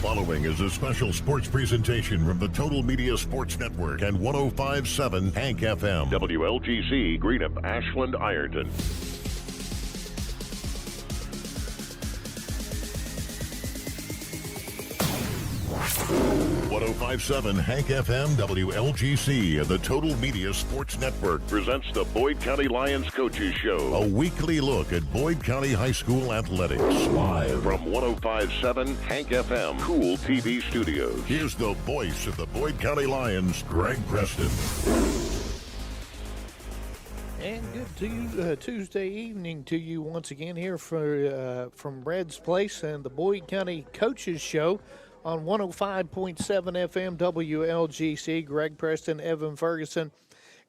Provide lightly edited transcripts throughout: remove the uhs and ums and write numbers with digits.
Following is a special sports presentation from the Total Media Sports Network and 105.7 Hank FM. WLGC, Greenup, Ashland, Ironton. 105.7 Hank FM WLGC and the Total Media Sports Network presents the Boyd County Lions Coaches Show, a weekly look at Boyd County High School athletics. Live from 105.7 Hank FM Kool TV Studios. Here's the voice of the Boyd County Lions, Greg Preston. And good Tuesday evening to you once again here from Red's Place and the Boyd County Coaches Show on 105.7 FM WLGC. Greg Preston, Evan Ferguson,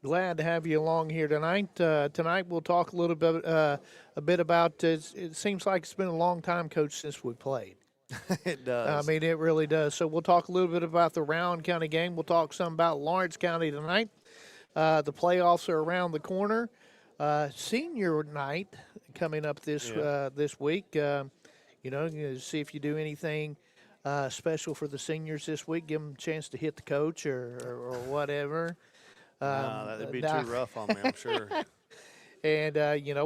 glad to have you along here tonight. Tonight we'll talk a little bit about. It seems like it's been a long time, Coach, since we played. It does. I mean, it really does. So we'll talk a little bit about the Rowan County game. We'll talk some about Lawrence County tonight. The playoffs are around the corner. Senior night coming up this week. See if you do anything special for the seniors this week. Give them a chance to hit the coach or whatever. No, that'd be too rough on me, I'm sure. And,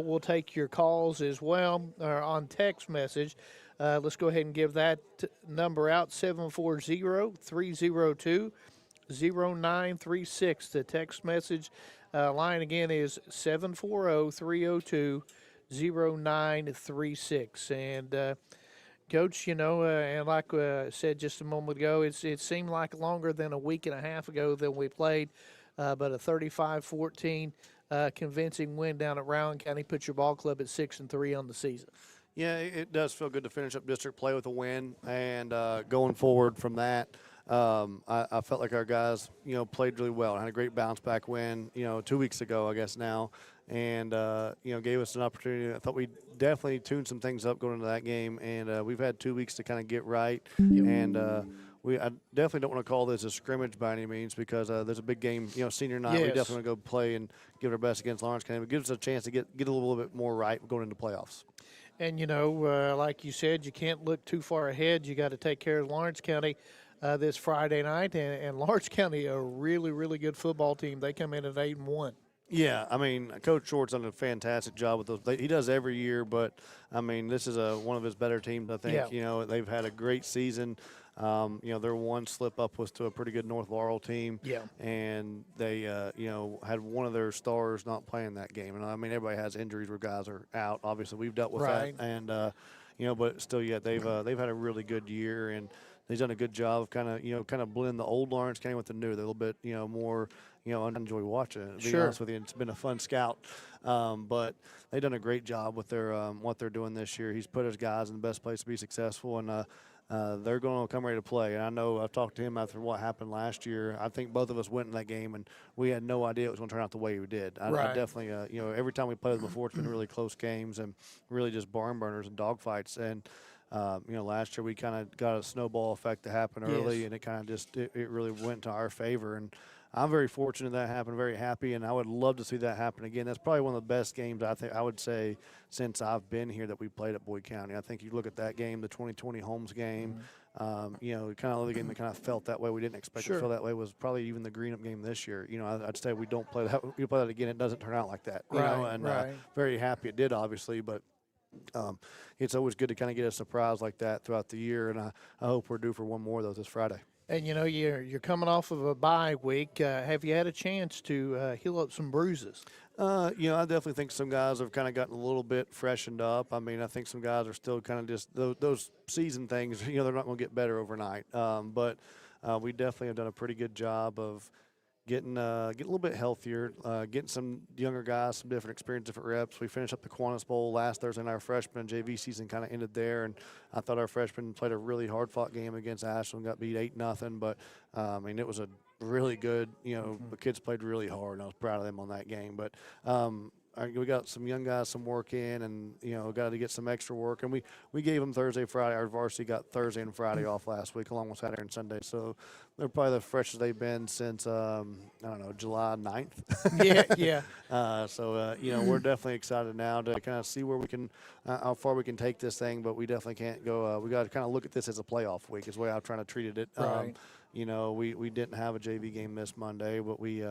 we'll take your calls as well or on text message. Let's go ahead and give that number out, 740-302-0936. The text message line again is 740-302-0936. And, Coach, and like I said just a moment ago, it seemed like longer than a week and a half ago that we played, but a 35-14 convincing win down at Rowan County put your ball club at 6-3 on the season. Yeah, it does feel good to finish up district play with a win, and going forward from that, I felt like our guys, played really well. Had a great bounce back win, 2 weeks ago, I guess now, and gave us an opportunity. I thought we definitely tuned some things up going into that game, and we've had 2 weeks to kind of get right. And I definitely don't want to call this a scrimmage by any means because there's a big game, senior night. Yes. We definitely want to go play and give it our best against Lawrence County. It gives us a chance to get a little bit more right going into playoffs. And, like you said, you can't look too far ahead. You got to take care of Lawrence County this Friday night. And Lawrence County, a really, really good football team. They come in at 8-1. Yeah, I mean, Coach Short's done a fantastic job with those. He does every year, but, I mean, this is one of his better teams, I think. Yeah. They've had a great season. Their one slip-up was to a pretty good North Laurel team. Yeah. And they, had one of their stars not playing that game. And, I mean, everybody has injuries where guys are out. Obviously, we've dealt with Right. that. And, but still, yet they've had a really good year. And they've done a good job of kind of blend the old Lawrence County with the new. They're a little bit, more – I enjoy watching it. To be honest with you, it's been a fun scout. But they've done a great job with their what they're doing this year. He's put his guys in the best place to be successful, and they're going to come ready to play. And I know I've talked to him after what happened last year. I think both of us went in that game, and we had no idea it was going to turn out the way we did. I definitely, every time we played with them before, it's been really close games and really just barn burners and dogfights. And last year we kind of got a snowball effect to happen early, and it kind of just it really went to our favor. And I'm very fortunate that happened, very happy, and I would love to see that happen again. That's probably one of the best games I would say since I've been here that we played at Boyd County. I think you look at that game, the 2020 Holmes game, kind of the game that kind of felt that way. We didn't expect it to feel that way was probably even the Greenup game this year. I'd say we don't play that. We play that again, it doesn't turn out like that. Very happy it did, obviously, but it's always good to kind of get a surprise like that throughout the year, and I hope we're due for one more of those this Friday. And, you're coming off of a bye week. Have you had a chance to heal up some bruises? I definitely think some guys have kind of gotten a little bit freshened up. I mean, I think some guys are still kind of just those season things, they're not going to get better overnight. But we definitely have done a pretty good job of getting a little bit healthier, getting some younger guys, some different experience, different reps. We finished up the Kiwanis Bowl last Thursday, and our freshman and JV season kind of ended there. And I thought our freshmen played a really hard-fought game against Ashland, got beat 8-0. But, it was a really good, the kids played really hard, and I was proud of them on that game. But we got some young guys some work in, and got to get some extra work. And we gave them Thursday, Friday. Our varsity got Thursday and Friday off last week, along with Saturday and Sunday. So they're probably the freshest they've been since I don't know, July 9th. Yeah. We're definitely excited now to kind of see where we can, how far we can take this thing. But we definitely can't go. We got to kind of look at this as a playoff week. Is the way I'm trying to treat it. Right. We didn't have a JV game this Monday, but we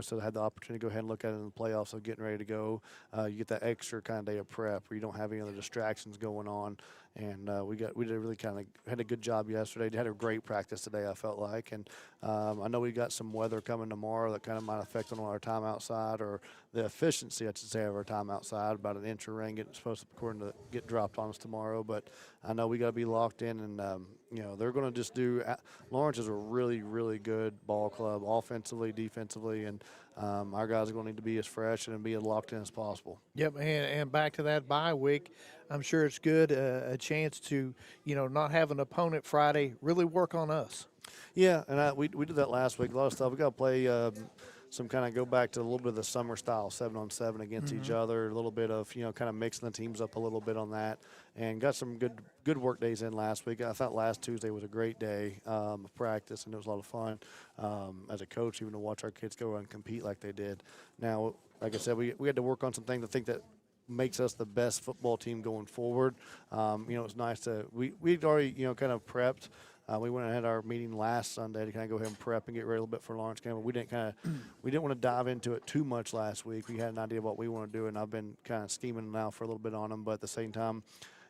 so had the opportunity to go ahead and look at it in the playoffs. So getting ready to go, you get that extra kind of day of prep where you don't have any other distractions going on. And we did really kind of had a good job yesterday. Had a great practice today, I felt like. And I know we got some weather coming tomorrow that kind of might affect on our time outside, or the efficiency, I should say, of our time outside. About an inch of rain getting supposed to, according to, get dropped on us tomorrow. But I know we got to be locked in, and they're going to just do. Lawrence is a really, really good ball club, offensively, defensively, and our guys are going to need to be as fresh and be as locked in as possible. Yep, and back to that bye week, I'm sure it's good, a chance to, not have an opponent Friday, really work on us. Yeah, and we did that last week. A lot of stuff. We got to play some kind of go back to a little bit of the summer style 7-on-7 against each other. A little bit of kind of mixing the teams up a little bit on that, and got some good work days in last week. I thought last Tuesday was a great day of practice, and it was a lot of fun as a coach, even to watch our kids go and compete like they did. Now, like I said, we had to work on some things. I think that makes us the best football team going forward. It's nice to we'd already kind of prepped. We went and had our meeting last Sunday to kind of go ahead and prep and get ready a little bit for Lawrence game. But we didn't want to dive into it too much last week. We had an idea of what we want to do, and I've been kind of scheming now for a little bit on them. But at the same time,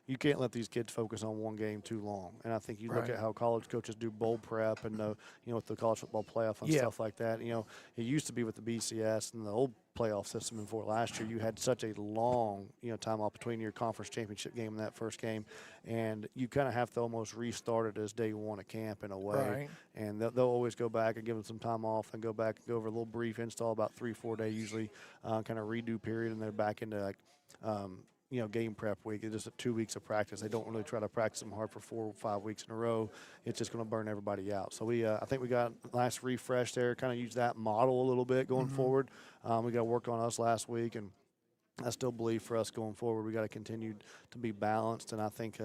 you can't let these kids focus on one game too long. And I think you look at how college coaches do bowl prep and with the college football playoff and stuff like that. It used to be with the BCS and the old playoff system before last year. You had such a long time off between your conference championship game and that first game, and you kind of have to almost restart it as day one of camp in a way. Right. And they'll always go back and give them some time off and go back and go over a little brief install, about 3-4 day usually, kind of redo period, and they're back into like. Game prep week. It's just 2 weeks of practice. They don't really try to practice them hard for 4 or 5 weeks in a row. It's just going to burn everybody out. So I think we got a nice refresh there, kind of use that model a little bit going forward. We got to work on us last week, and I still believe for us going forward, we got to continue to be balanced. And I think,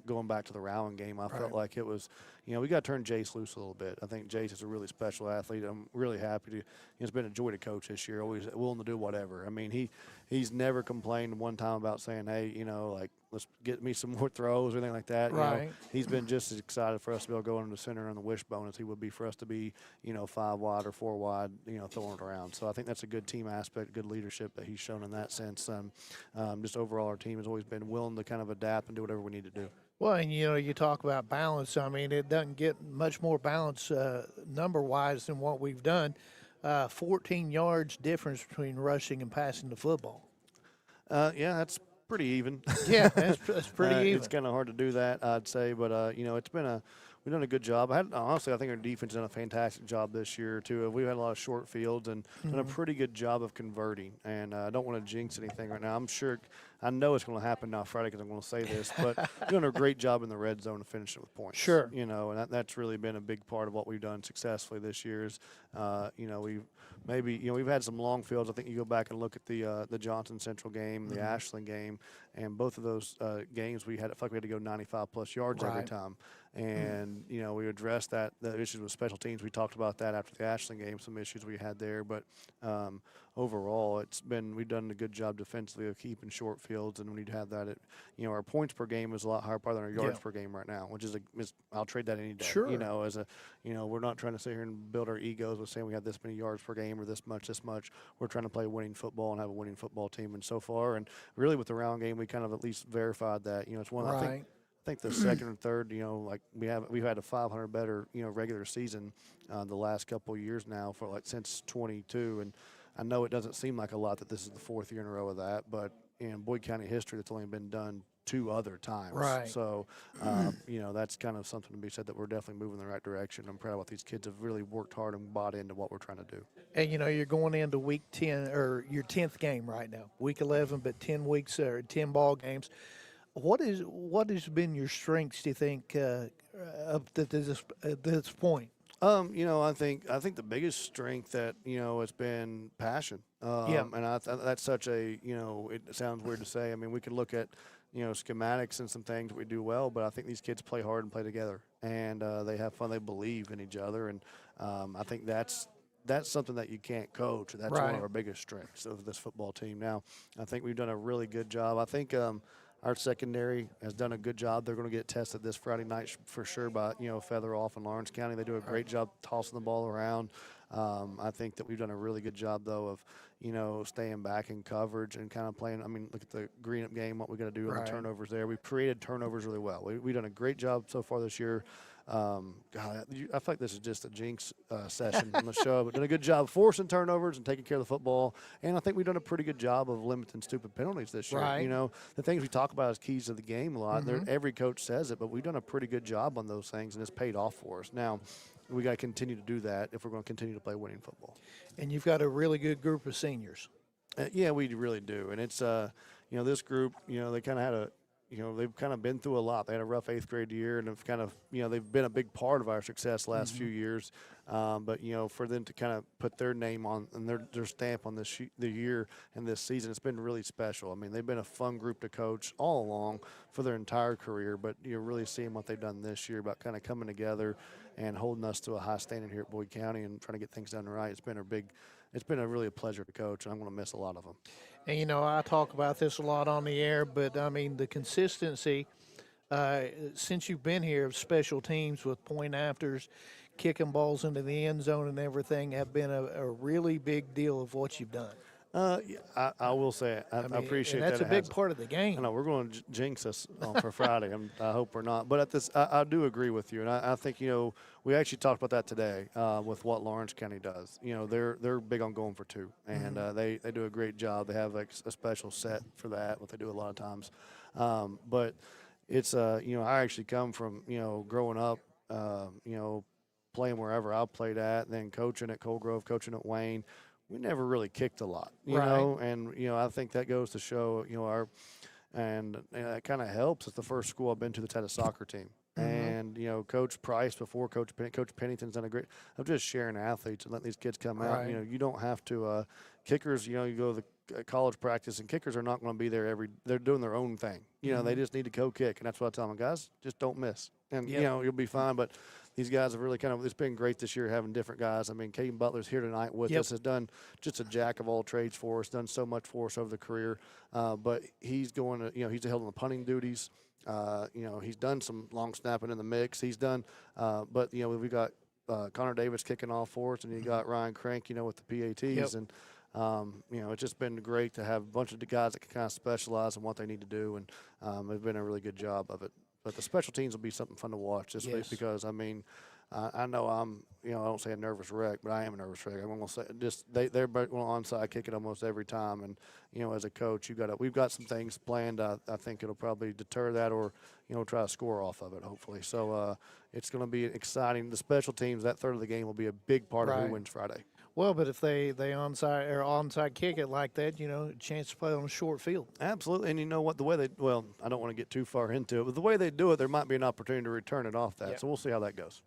going back to the Rowan game, I felt like it was, we got to turn Jace loose a little bit. I think Jace is a really special athlete. I'm really happy to. It's been a joy to coach this year. Always willing to do whatever. I mean, he's never complained one time about saying, hey, let's get me some more throws or anything like that. Right. He's been just as excited for us to be able to go into the center on the wishbone as he would be for us to be, 5 wide or 4 wide, throwing it around. So I think that's a good team aspect, good leadership that he's shown in that sense. Just overall, our team has always been willing to kind of adapt and do whatever we need to do. Well, and you talk about balance. I mean, it doesn't get much more balance number-wise than what we've done. 14 yards difference between rushing and passing the football. That's pretty even. Yeah, that's pretty even. It's kind of hard to do that, I'd say, but it's been we've done a good job. Honestly, I think our defense has done a fantastic job this year too. We've had a lot of short fields and done a pretty good job of converting. And I don't want to jinx anything right now. I know it's going to happen now Friday because I'm going to say this, but we've done a great job in the red zone to finish it with points. Sure. And that's really been a big part of what we've done successfully this year. Is we've had some long fields. I think you go back and look at the Johnson Central game, the Ashland game, and both of those games we had to go 95 plus yards every time. And we addressed the issues with special teams. We talked about that after the Ashland game, some issues we had there. But overall, we've done a good job defensively of keeping short fields, and we need to have that. Our points per game is a lot higher probably than our yards per game right now, which is I'll trade that any day. Sure. We're not trying to sit here and build our egos with saying we have this many yards per game or this much. We're trying to play winning football and have a winning football team. And so far, and really with the round game, we kind of at least verified that. It's one I think the second and third, we've had a 500 better, regular season the last couple of years now for since 22. And I know it doesn't seem like a lot that this is the 4th year in a row of that, but in Boyd County history, that's only been done 2 other times. Right. So, that's kind of something to be said that we're definitely moving in the right direction. I'm proud of what these kids have really worked hard and bought into what we're trying to do. And, you're going into week 10 or your 10th game right now, week 11, but 10 weeks or 10 ball games. What has been your strengths, do you think, up to this point? I think the biggest strength that it's been passion. And that's such a it sounds weird to say. I mean, we can look at schematics and some things we do well, but I think these kids play hard and play together, and they have fun. They believe in each other, and I think that's something that you can't coach. That's one of our biggest strengths of this football team. Now, I think we've done a really good job. I think our secondary has done a good job. They're going to get tested this Friday night for sure by Feather Off in Lawrence County. They do a great job tossing the ball around. I think that we've done a really good job though of staying back in coverage and kind of playing. I mean, look at the Greenup game, what we got to do on the turnovers there. We've created turnovers really well. We've done a great job so far this year. God, I feel like this is just a jinx session on the show, but done a good job forcing turnovers and taking care of the football. And I think we've done a pretty good job of limiting stupid penalties this year. The things we talk about as keys to the game a lot. Every coach says it, but we've done a pretty good job on those things, and it's paid off for us. Now, we got to continue to do that if we're going to continue to play winning football. And you've got a really good group of seniors. Yeah, we really do. And it's, this group, they kind of had a, they've kind of been through a lot. They had a rough 8th grade year, and have kind of, they've been a big part of our success the last few years. But, for them to kind of put their name on and their stamp on the year and this season, it's been really special. I mean, they've been a fun group to coach all along for their entire career, but you're really seeing what they've done this year about kind of coming together and holding us to a high standard here at Boyd County and trying to get things done right. It's been really a pleasure to coach, and I'm going to miss a lot of them. And, I talk about this a lot on the air, but, I mean, the consistency since you've been here of special teams with point afters, kicking balls into the end zone and everything have been a really big deal of what you've done. I will say it. I appreciate that. That's a big part of the game. I know we're going to jinx us for Friday. I hope we're not. But I do agree with you, and I think we actually talked about that today with what Lawrence County does. They're big on going for two, and they do a great job. They have like a special set for that, what they do a lot of times. But it's I actually come from growing up playing wherever I played at, and then coaching at Coal Grove, coaching at Wayne. We never really kicked a lot, you know, and, I think that goes to show, and it kind of helps. It's the first school I've been to that's had a soccer team. And, Coach Price before Coach Pennington's done a great – of just sharing athletes and letting these kids come out. You don't have to kickers, you go to the college practice, and kickers are not going to be there they're doing their own thing. They just need to go kick, and that's what I tell them, guys, just don't miss. And, you'll be fine. But these guys have really it's been great this year having different guys. I mean, Caden Butler's here tonight with us, has done just a jack of all trades for us, done so much for us over the career. But he's going to, he's held on the punting duties. He's done some long snapping in the mix. He's done, but, we've got Connor Davis kicking off for us, and you got Ryan Crank, with the PATs. And, it's just been great to have a bunch of the guys that can kind of specialize in what they need to do, and they've been a really good job of it. But the special teams will be something fun to watch this week because, I mean, I know I'm, I don't say a nervous wreck, but I am a nervous wreck. I'm going to say just they're going onside kick it almost every time. And, as a coach, we've got some things planned. I think it'll probably deter that or, try to score off of it, hopefully. So it's going to be exciting. The special teams, that third of the game will be a big part of who wins Friday. Well, but if they onside kick it like that, a chance to play on a short field. Absolutely, and you know what? The way I don't want to get too far into it, but the way they do it, there might be an opportunity to return it off that. So we'll see how that goes.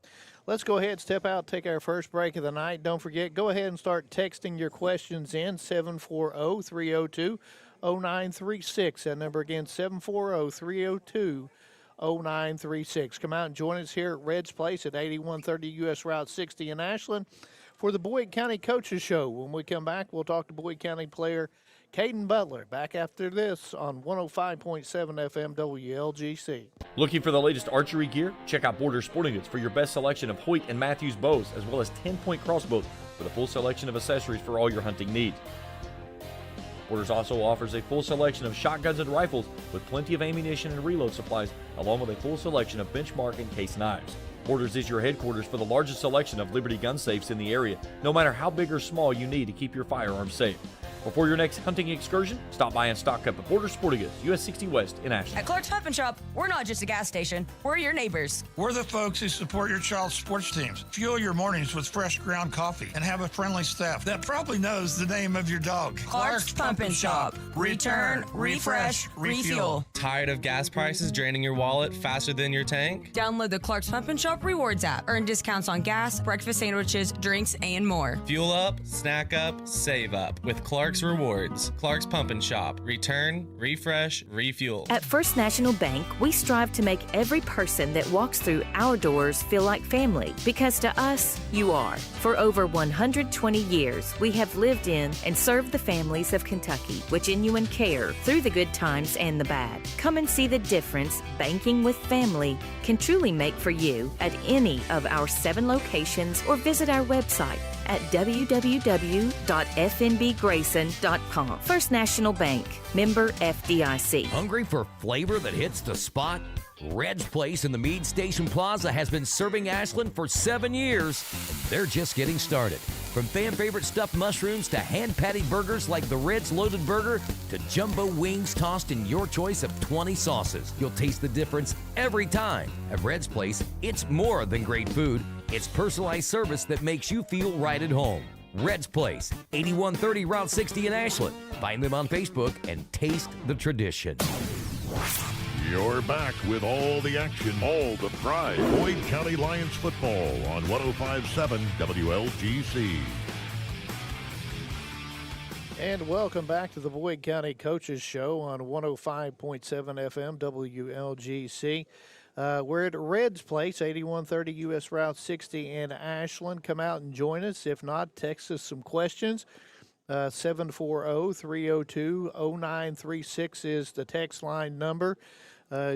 Let's go ahead, step out, take our first break of the night. Don't forget, go ahead and start texting your questions in, 740-302-0936. That number again, 740-302-0936. Come out and join us here at Red's Place at 8130 U.S. Route 60 in Ashland for the Boyd County Coaches Show. When we come back, we'll talk to Boyd County player Caden Butler. Back after this on 105.7 FM WLGC. Looking for the latest archery gear? Check out Border Sporting Goods for your best selection of Hoyt and Matthews bows, as well as 10-point crossbows with a full selection of accessories for all your hunting needs. Borders also offers a full selection of shotguns and rifles with plenty of ammunition and reload supplies, along with a full selection of benchmark and case knives. Borders is your headquarters for the largest selection of Liberty gun safes in the area, no matter how big or small you need to keep your firearms safe. Before your next hunting excursion, stop by and stock up at Border Sporting Goods, US 60 West in Ashland. At Clark's Pump and Shop, we're not just a gas station, we're your neighbors. We're the folks who support your child's sports teams. Fuel your mornings with fresh ground coffee and have a friendly staff that probably knows the name of your dog. Clark's Pump and Shop. Return, refresh, refuel. Tired of gas prices draining your wallet faster than your tank? Download the Clark's Pump and Shop Rewards app. Earn discounts on gas, breakfast sandwiches, drinks, and more. Fuel up, snack up, save up with Clark's Rewards. Clark's Pump and Shop. Return, refresh, refuel. At First National Bank, we strive to make every person that walks through our doors feel like family, because to us, you are. For over 120 years, we have lived in and served the families of Kentucky with genuine care through the good times and the bad. Come and see the difference banking with family can truly make for you at any of our 7 locations, or visit our website at www.fnbgrayson.com. First National Bank, member FDIC. Hungry for flavor that hits the spot? Red's Place in the Meade Station Plaza has been serving Ashland for 7 years. They're just getting started. From fan favorite stuffed mushrooms to hand patty burgers like the Red's Loaded Burger to jumbo wings tossed in your choice of 20 sauces. You'll taste the difference every time. At Red's Place, it's more than great food. It's personalized service that makes you feel right at home. Red's Place, 8130 Route 60 in Ashland. Find them on Facebook and taste the tradition. You're back with all the action, all the pride. Boyd County Lions football on 105.7 WLGC. And welcome back to the Boyd County Coaches Show on 105.7 FM WLGC. We're at Red's Place, 8130 US Route 60 in Ashland. Come out and join us. If not, text us some questions. 740-302-0936 is the text line number.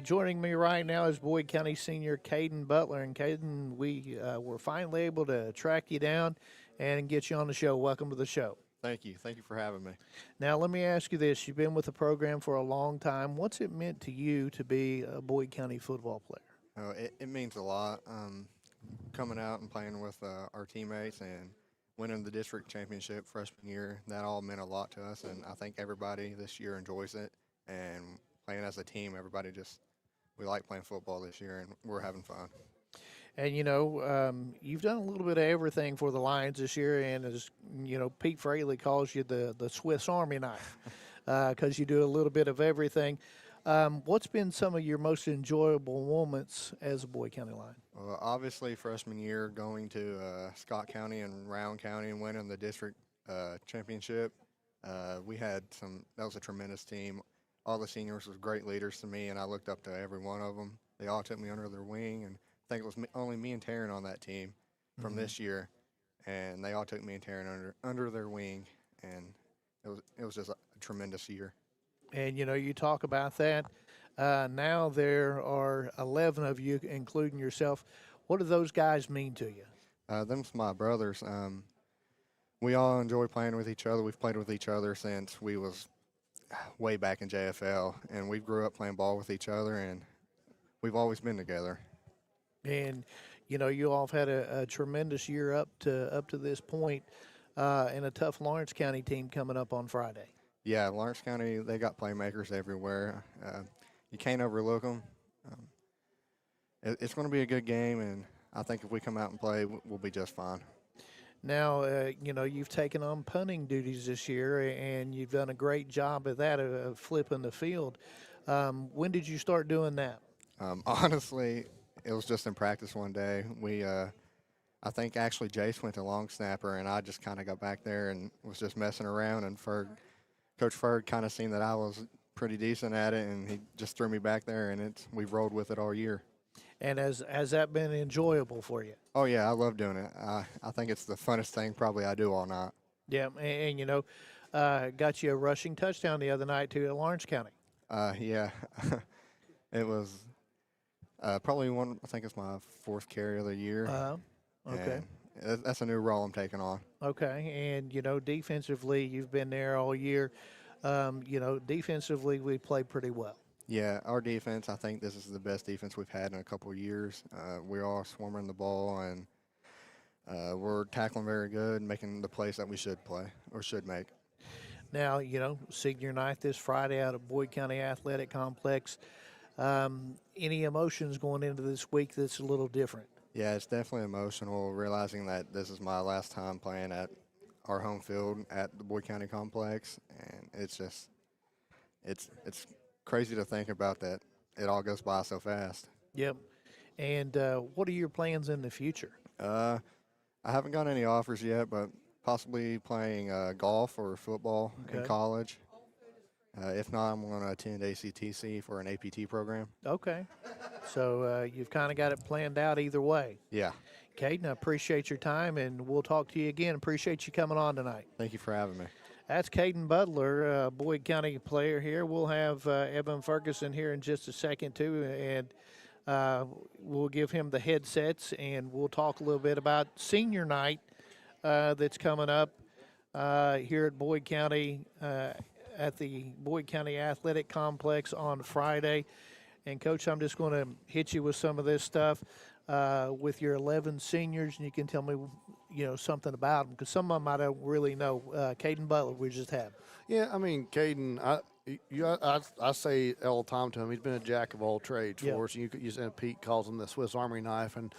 Joining me right now is Boyd County Senior Caden Butler. And Caden, we were finally able to track you down and get you on the show. Welcome to the show. Thank you. Thank you for having me. Now, let me ask you this. You've been with the program for a long time. What's it meant to you to be a Boyd County football player? Oh, it means a lot. Coming out and playing with our teammates and winning the district championship freshman year, that all meant a lot to us, and I think everybody this year enjoys it. And playing as a team, we like playing football this year, and we're having fun. And, you've done a little bit of everything for the Lions this year, and as, Pete Fraley calls you the Swiss Army knife because you do a little bit of everything. What's been some of your most enjoyable moments as a Boyd County Lion? Well, obviously, freshman year going to Scott County and Round County and winning the district championship. That was a tremendous team. All the seniors were great leaders to me, and I looked up to every one of them. They all took me under their wing, and I think it was only me and Taryn on that team from this year, and they all took me and Taryn under their wing, and it was just a tremendous year. And, you talk about that. Now there are 11 of you, including yourself. What do those guys mean to you? Them's my brothers. We all enjoy playing with each other. We've played with each other since we was way back in JFL, and we grew up playing ball with each other, and we've always been together. And, you all have had a tremendous year up to this point, and a tough Lawrence County team coming up on Friday. Yeah, Lawrence County, they got playmakers everywhere. You can't overlook them. It's going to be a good game, and I think if we come out and play, we'll be just fine. Now, you've taken on punting duties this year, and you've done a great job at that, of flipping the field. When did you start doing that? Honestly, it was just in practice one day. I think actually Jace went to long snapper, and I just kind of got back there and was just messing around, and Coach Ferg kind of seen that I was pretty decent at it, and he just threw me back there, and we've rolled with it all year. And has that been enjoyable for you? Oh, yeah, I love doing it. I think it's the funnest thing probably I do all night. Yeah, and got you a rushing touchdown the other night, too, at Lawrence County. Yeah. It was probably I think it's my 4th carry of the year. Okay. And that's a new role I'm taking on. Okay, and, defensively, you've been there all year. Defensively, we play pretty well. Yeah, our defense, I think this is the best defense we've had in a couple of years. We're all swarming the ball, and we're tackling very good and making the plays that we should play or should make. Now, senior night this Friday out at Boyd County Athletic Complex. Any emotions going into this week that's a little different? Yeah, it's definitely emotional realizing that this is my last time playing at our home field at the Boyd County Complex, and it's just it's crazy to think about that it all goes by so fast. Yep. And what are your plans in the future? I haven't got any offers yet, but possibly playing golf or football in college. If not, I'm going to attend ACTC for an APT program. Okay. So you've kind of got it planned out either way. Yeah. Caden, I appreciate your time, and we'll talk to you again. Appreciate you coming on tonight. Thank you for having me. That's Caden Butler, Boyd County player here. We'll have Evan Ferguson here in just a second, too, and we'll give him the headsets, and we'll talk a little bit about senior night that's coming up here at Boyd County, at the Boyd County Athletic Complex on Friday. And, Coach, I'm just going to hit you with some of this stuff with your 11 seniors, and you can tell me, something about them, because some of them I don't really know. Caden Butler, we just had. Yeah, I mean, Caden, I say all the time to him, he's been a jack of all trades for us. You said Pete calls him the Swiss Army knife, and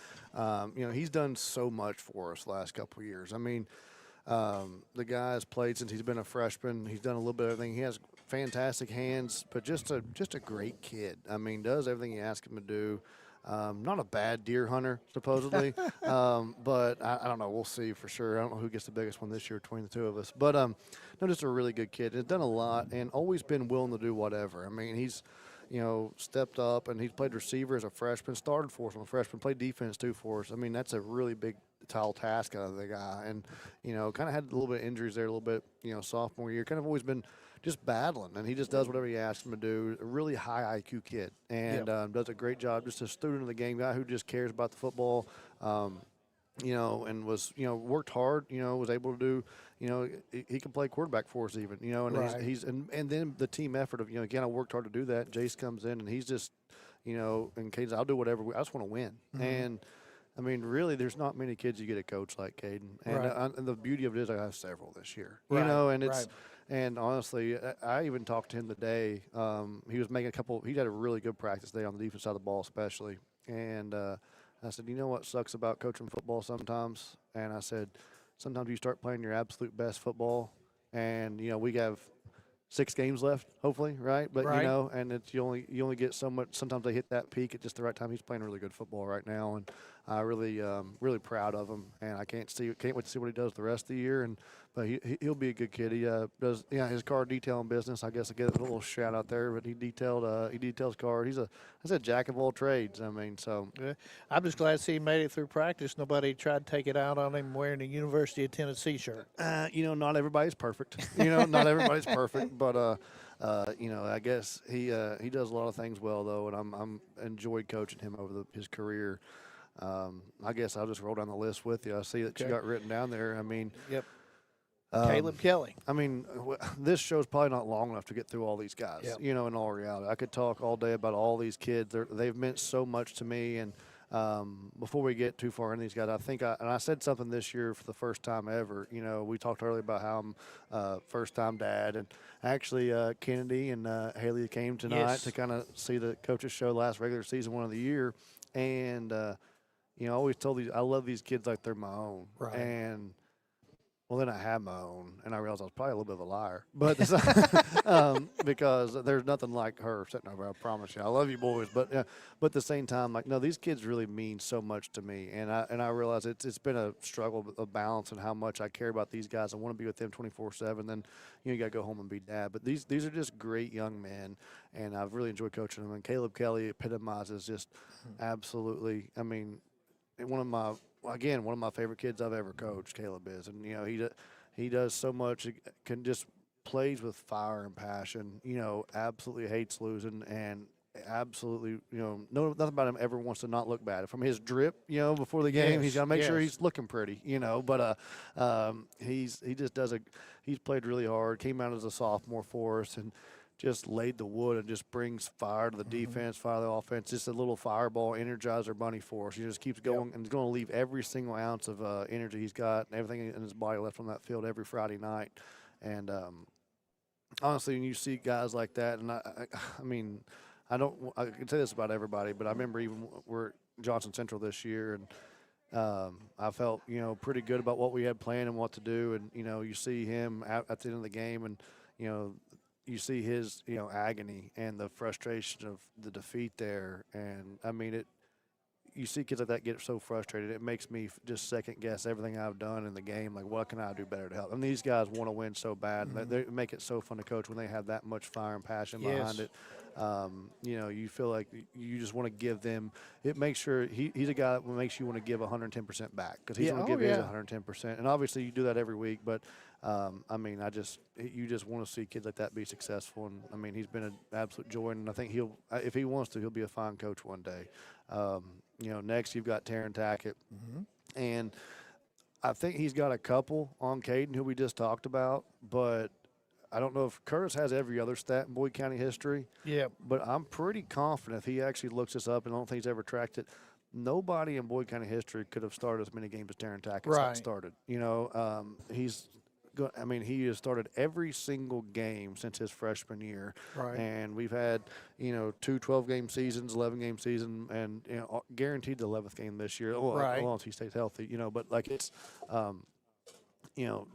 he's done so much for us the last couple of years. I mean, the guy has played since he's been a freshman. He's done a little bit of everything. He has fantastic hands, but just a great kid. I mean, does everything you ask him to do. Not a bad deer hunter, supposedly, but I don't know. We'll see for sure. I don't know who gets the biggest one this year between the two of us. But no, just a really good kid. He's done a lot and always been willing to do whatever. I mean, he's stepped up, and he's played receiver as a freshman, started for us as a freshman, played defense too for us. I mean, that's a really big, tall task out of the guy. And, kind of had a little bit of injuries there, a little bit, sophomore year. Kind of always been just battling, and he just does whatever you ask him to do. A really high IQ kid, and does a great job. Just a student of the game, guy who just cares about the football, and was, worked hard, was able to do, he can play quarterback for us even, and Right. he's and then the team effort of, again, I worked hard to do that. Jace comes in, and he's just, and Caden's, I'll do whatever. I just want to win. Mm-hmm. And, I mean, really, there's not many kids you get a coach like Caden. And, Right. And the beauty of it is I have several this year, Right, and it's, right. and honestly, I even talked to him today. He was making he had a really good practice day on the defense side of the ball, especially. And I said, you know what sucks about coaching football sometimes? And I said, sometimes you start playing your absolute best football, and, we have 6 games left, hopefully, right? But, Right. And it's you only get so much. Sometimes they hit that peak at just the right time. He's playing really good football right now, and I really, really proud of him. And I can't wait to see what he does the rest of the year. But he'll be a good kid. He does, his car detailing business. I guess I get a little shout out there. But he details cars. He's a jack of all trades. I mean, so Yeah. I'm just glad to see he made it through practice. Nobody tried to take it out on him wearing a University of Tennessee shirt. not everybody's perfect. Not everybody's perfect. But I guess he does a lot of things well though, and I'm enjoyed coaching him over his career. I guess I'll just roll down the list with you. I see that you got written down there. I mean, Yep. Caleb Kelly. I mean, this show's probably not long enough to get through all these guys. Yep. In all reality, I could talk all day about all these kids. They've meant so much to me. And before we get too far into these guys, I think I said something this year for the first time ever. We talked earlier about how I'm first-time dad, and actually Kennedy and Haley came tonight to kind of see the coaches show last regular season one of the year, and I always told these I love these kids like they're my own, Right. and. Well, then I had my own, and I realized I was probably a little bit of a liar. But because there's nothing like her sitting over, I promise you. I love you boys, but at the same time, like, no, these kids really mean so much to me, and I realize it's been a struggle of balance and how much I care about these guys. I want to be with them 24/7. Then you got to go home and be dad. But these are just great young men, and I've really enjoyed coaching them. And Caleb Kelly epitomizes just absolutely. I mean, one of my favorite kids I've ever coached, Caleb is. And, he does so much. He can just plays with fire and passion, absolutely hates losing, and absolutely, nothing about him ever wants to not look bad. From his drip, before the game, he's got to make sure he's looking pretty, but he just he's played really hard, came out as a sophomore for us, and just laid the wood and just brings fire to the defense, fire to the offense, just a little fireball energizer bunny for us. He just keeps going, and he's going to leave every single ounce of energy he's got and everything in his body left on that field every Friday night. And honestly, when you see guys like that, and I mean, I can say this about everybody, but I remember even we're at Johnson Central this year, and I felt, pretty good about what we had planned and what to do. And, you see him at the end of the game, and, you see his, agony and the frustration of the defeat there. And, I mean, you see kids like that get so frustrated. It makes me just second guess everything I've done in the game. Like, what can I do better to help? And these guys want to win so bad. Mm-hmm. They make it so fun to coach when they have that much fire and passion behind it. You feel like you just want to give them. It makes sure he's a guy that makes you want to give 110% back, because he's going to give his 110%. And obviously you do that every week, but you just want to see kids like that be successful. And I mean, he's been an absolute joy, and I think if he wants to, he'll be a fine coach one day. Next you've got Taryn Tackett, and I think he's got a couple on Caden who we just talked about, but I don't know if Curtis has every other stat in Boyd County history. Yeah. But I'm pretty confident if he actually looks this up, and I don't think he's ever tracked it, nobody in Boyd County history could have started as many games as Taryn Tackett started. He has started every single game since his freshman year. Right. And we've had, 2 12-game seasons, 11-game season, and, guaranteed the 11th game this year. Well, as long as he stays healthy, but like it's,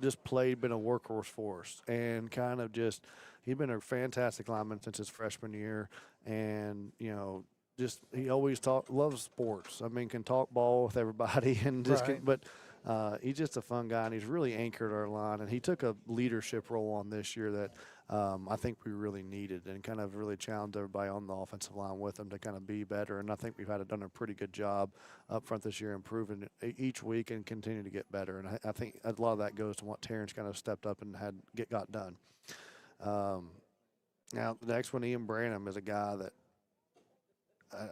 just been a workhorse for us, and kind of just, he's been a fantastic lineman since his freshman year. And, he always loves sports. I mean, can talk ball with everybody, and just he's just a fun guy, and he's really anchored our line. And he took a leadership role on this year that I think we really needed, and kind of really challenged everybody on the offensive line with him to kind of be better. And I think we've done a pretty good job up front this year, improving each week and continue to get better. And I think a lot of that goes to what Terrence kind of stepped up and got done. Now, the next one, Ian Branham, is a guy that,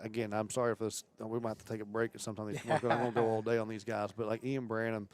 again, I'm sorry if we might have to take a break at some time. I'm going to go all day on these guys, but like Ian Branham,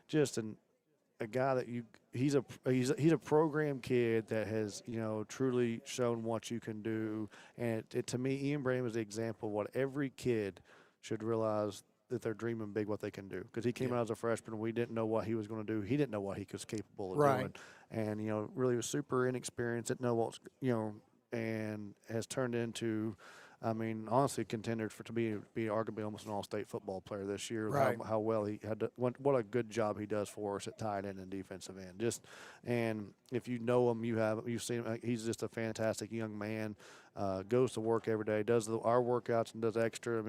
just a guy that he's a program kid that has, truly shown what you can do. And to me, Ian Branham is the example of what every kid should realize, that they're dreaming big what they can do. Because he came out as a freshman, we didn't know what he was going to do. He didn't know what he was capable of doing. And, really was super inexperienced, didn't know what was, and has turned into, honestly, contender to be arguably almost an all-state football player this year. Right. How well he what a good job he does for us at tight end and defensive end. And if you know him, you've seen him. He's just a fantastic young man. Goes to work every day, does our workouts and does extra.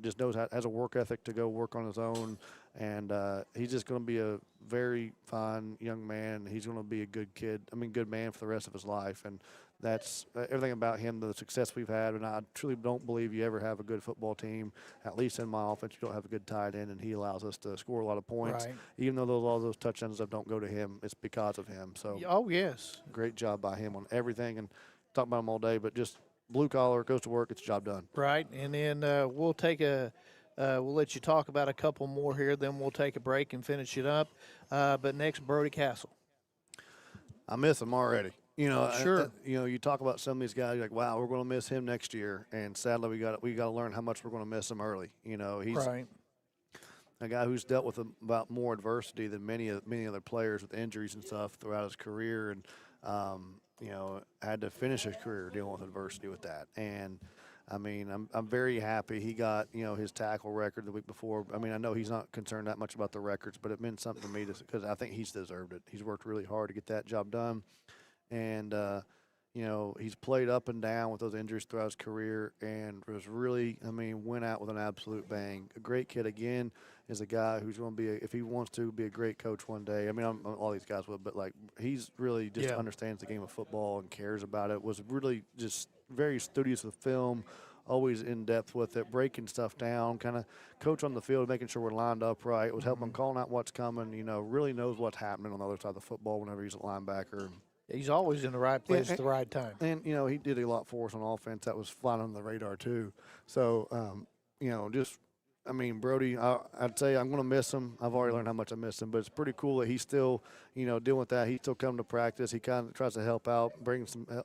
Just has a work ethic to go work on his own. And he's just going to be a very fine young man. He's going to be a good kid. Good man for the rest of his life. And that's everything about him, the success we've had. And I truly don't believe you ever have a good football team, at least in my offense, you don't have a good tight end, and he allows us to score a lot of points. Right. Even though a lot of those touchdowns don't go to him, it's because of him. So, yes. Great job by him on everything. And talk about him all day, but just blue collar, goes to work, gets the job done. Right. And then we'll let you talk about a couple more here, then we'll take a break and finish it up. But next, Brody Castle. I miss him already. Sure. You talk about some of these guys, you're like, wow, we're going to miss him next year. And sadly, we got to learn how much we're going to miss him early. He's a guy who's dealt with about more adversity than many other players with injuries and stuff throughout his career, and had to finish his career dealing with adversity with that. And I'm very happy he got his tackle record the week before. I know he's not concerned that much about the records, but it meant something to me because I think he's deserved it. He's worked really hard to get that job done. And, he's played up and down with those injuries throughout his career, and was really, went out with an absolute bang. A great kid, again, is a guy who's going to be, if he wants to, be a great coach one day. All these guys will, but, he's really just understands the game of football and cares about it, was really just very studious with film, always in depth with it, breaking stuff down, kind of coach on the field, making sure we're lined up right, was helping calling out what's coming, really knows what's happening on the other side of the football whenever he's a linebacker. He's always in the right place at the right time. And, he did a lot for us on offense that was flying under the radar too. So, Brody, I'd say I'm going to miss him. I've already learned how much I miss him, but it's pretty cool that he's still, dealing with that. He's still coming to practice. He kind of tries to help out,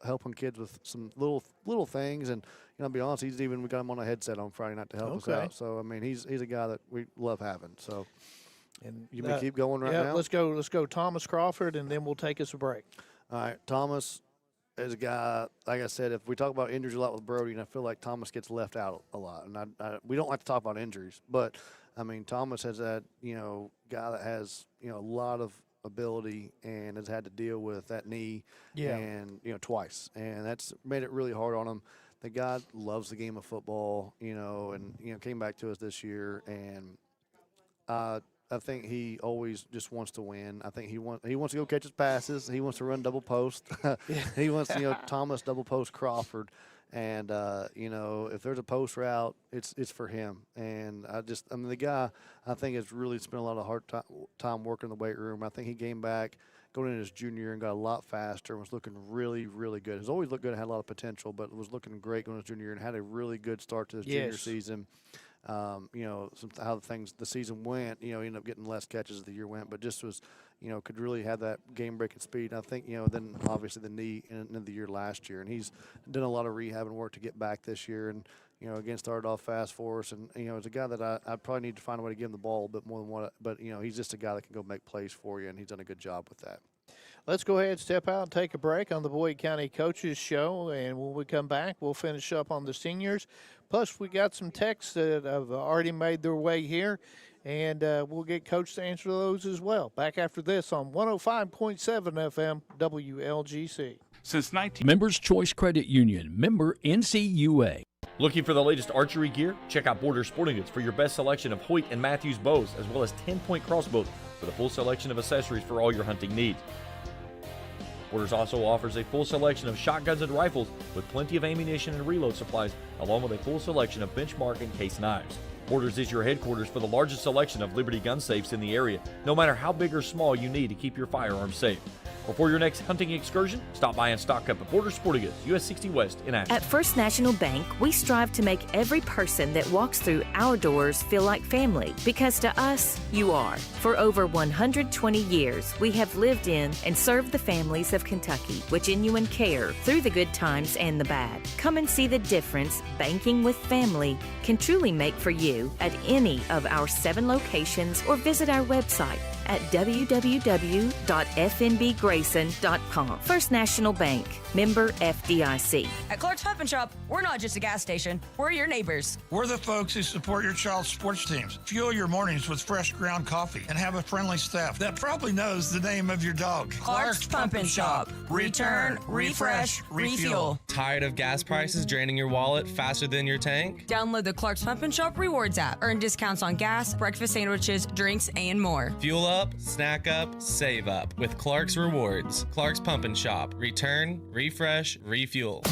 helping kids with some little things. And, to be honest, we got him on a headset on Friday night to help us out. So, he's a guy that we love having. So, and you may keep going now? Let's go Thomas Crawford, and then we'll take us a break. All right, Thomas, as a guy, like I said, if we talk about injuries a lot with Brody, and I feel like Thomas gets left out a lot, and we don't like to talk about injuries, but I mean Thomas has that guy that has a lot of ability and has had to deal with that knee and twice, and that's made it really hard on him. The guy loves the game of football, and came back to us this year, and I think he always just wants to win. I think he wants to go catch his passes. He wants to run double post. He wants Thomas double post Crawford, and if there's a post route, it's for him. And the guy I think has really spent a lot of hard time working in the weight room. I think he came back going into his junior year and got a lot faster and was looking really, really good. He's always looked good and had a lot of potential, but was looking great going into his junior year and had a really good start to his junior season. How the season went, he ended up getting less catches as the year went, but just was, could really have that game-breaking speed. And I think, then obviously the knee in the year last year, and he's done a lot of rehab and work to get back this year. And again, started off fast for us, and it's a guy that I probably need to find a way to give him the ball a bit more than what. But he's just a guy that can go make plays for you, and he's done a good job with that. Let's go ahead and step out and take a break on the Boyd County Coaches Show, and when we come back, we'll finish up on the seniors. Plus, we got some texts that have already made their way here, and we'll get Coach to answer those as well. Back after this on 105.7 FM WLGC. Since Members Choice Credit Union, member NCUA. Looking for the latest archery gear? Check out Border Sporting Goods for your best selection of Hoyt and Matthews bows, as well as 10-point crossbows with a full selection of accessories for all your hunting needs. Borders also offers a full selection of shotguns and rifles with plenty of ammunition and reload supplies, along with a full selection of benchmark and case knives. Borders is your headquarters for the largest selection of Liberty gun safes in the area, no matter how big or small you need to keep your firearms safe. Before your next hunting excursion, stop by and stock up at Border Sporting Goods, US 60 West in Ashland. At First National Bank, we strive to make every person that walks through our doors feel like family, because to us, you are. For over 120 years, we have lived in and served the families of Kentucky with genuine care through the good times and the bad. Come and see the difference banking with family can truly make for you at any of our 7 locations, or visit our website at www.fnbgrayson.com. First National Bank, member FDIC. At Clark's Pump and Shop, we're not just a gas station, we're your neighbors. We're the folks who support your child's sports teams. Fuel your mornings with fresh ground coffee and have a friendly staff that probably knows the name of your dog. Clark's Pump and Shop. Return, refresh, refuel. Tired of gas prices draining your wallet faster than your tank? Download the Clark's Pump and Shop Rewards app. Earn discounts on gas, breakfast sandwiches, drinks, and more. Fuel up, snack up, save up with Clark's Rewards. Clark's Pump and Shop. Return, refresh, refuel.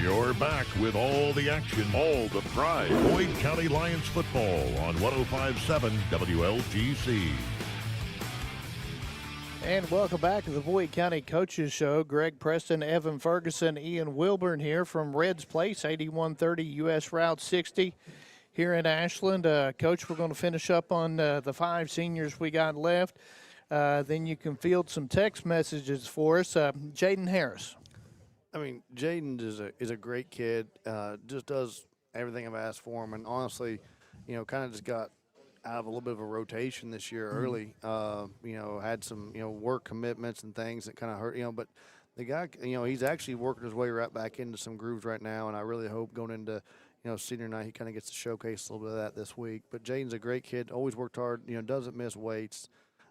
You're back with all the action, all the pride. Boyd County Lions football on 105.7 WLGC. And welcome back to the Boyd County Coaches Show. Greg Preston, Evan Ferguson, Ian Wilburn here from Reds Place, 8130 U.S. Route 60 here in Ashland. Coach, we're going to finish up on the 5 seniors we got left. Then you can field some text messages for us. Jaden Harris. I mean, Jaden is a great kid. Just does everything I've asked for him, and honestly, kind of just got out of a little bit of a rotation this year early. Had some work commitments and things that kind of hurt. But the guy, he's actually working his way right back into some grooves right now, and I really hope going into senior night he kind of gets to showcase a little bit of that this week. But Jaden's a great kid. Always worked hard. Doesn't miss weights.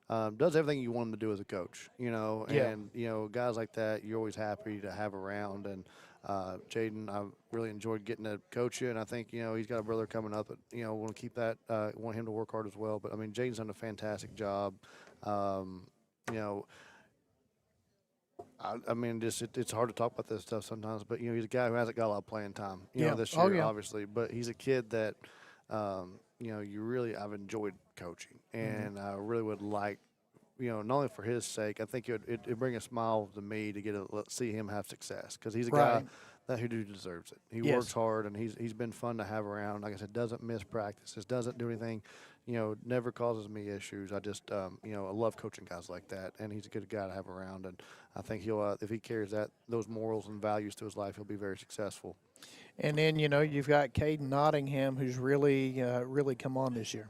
Does everything you want him to do as a coach, and, guys like that, you're always happy to have around. And Jaden, I've really enjoyed getting to coach you, and I think, he's got a brother coming up that, want to keep that, want him to work hard as well. But, I mean, Jaden's done a fantastic job. I mean, it's hard to talk about this stuff sometimes, but, he's a guy who hasn't got a lot of playing time, this year, obviously. But he's a kid that, I've enjoyed coaching, and I really would like, not only for his sake, I think it'd bring a smile to me to see him have success, because he's a guy who deserves it. He works hard, and he's been fun to have around. Like I said, doesn't miss practices, doesn't do anything, never causes me issues. I just, I love coaching guys like that, and he's a good guy to have around. And I think he'll, if he carries those morals and values to his life, he'll be very successful. And then, you've got Caden Nottingham, who's really come on this year.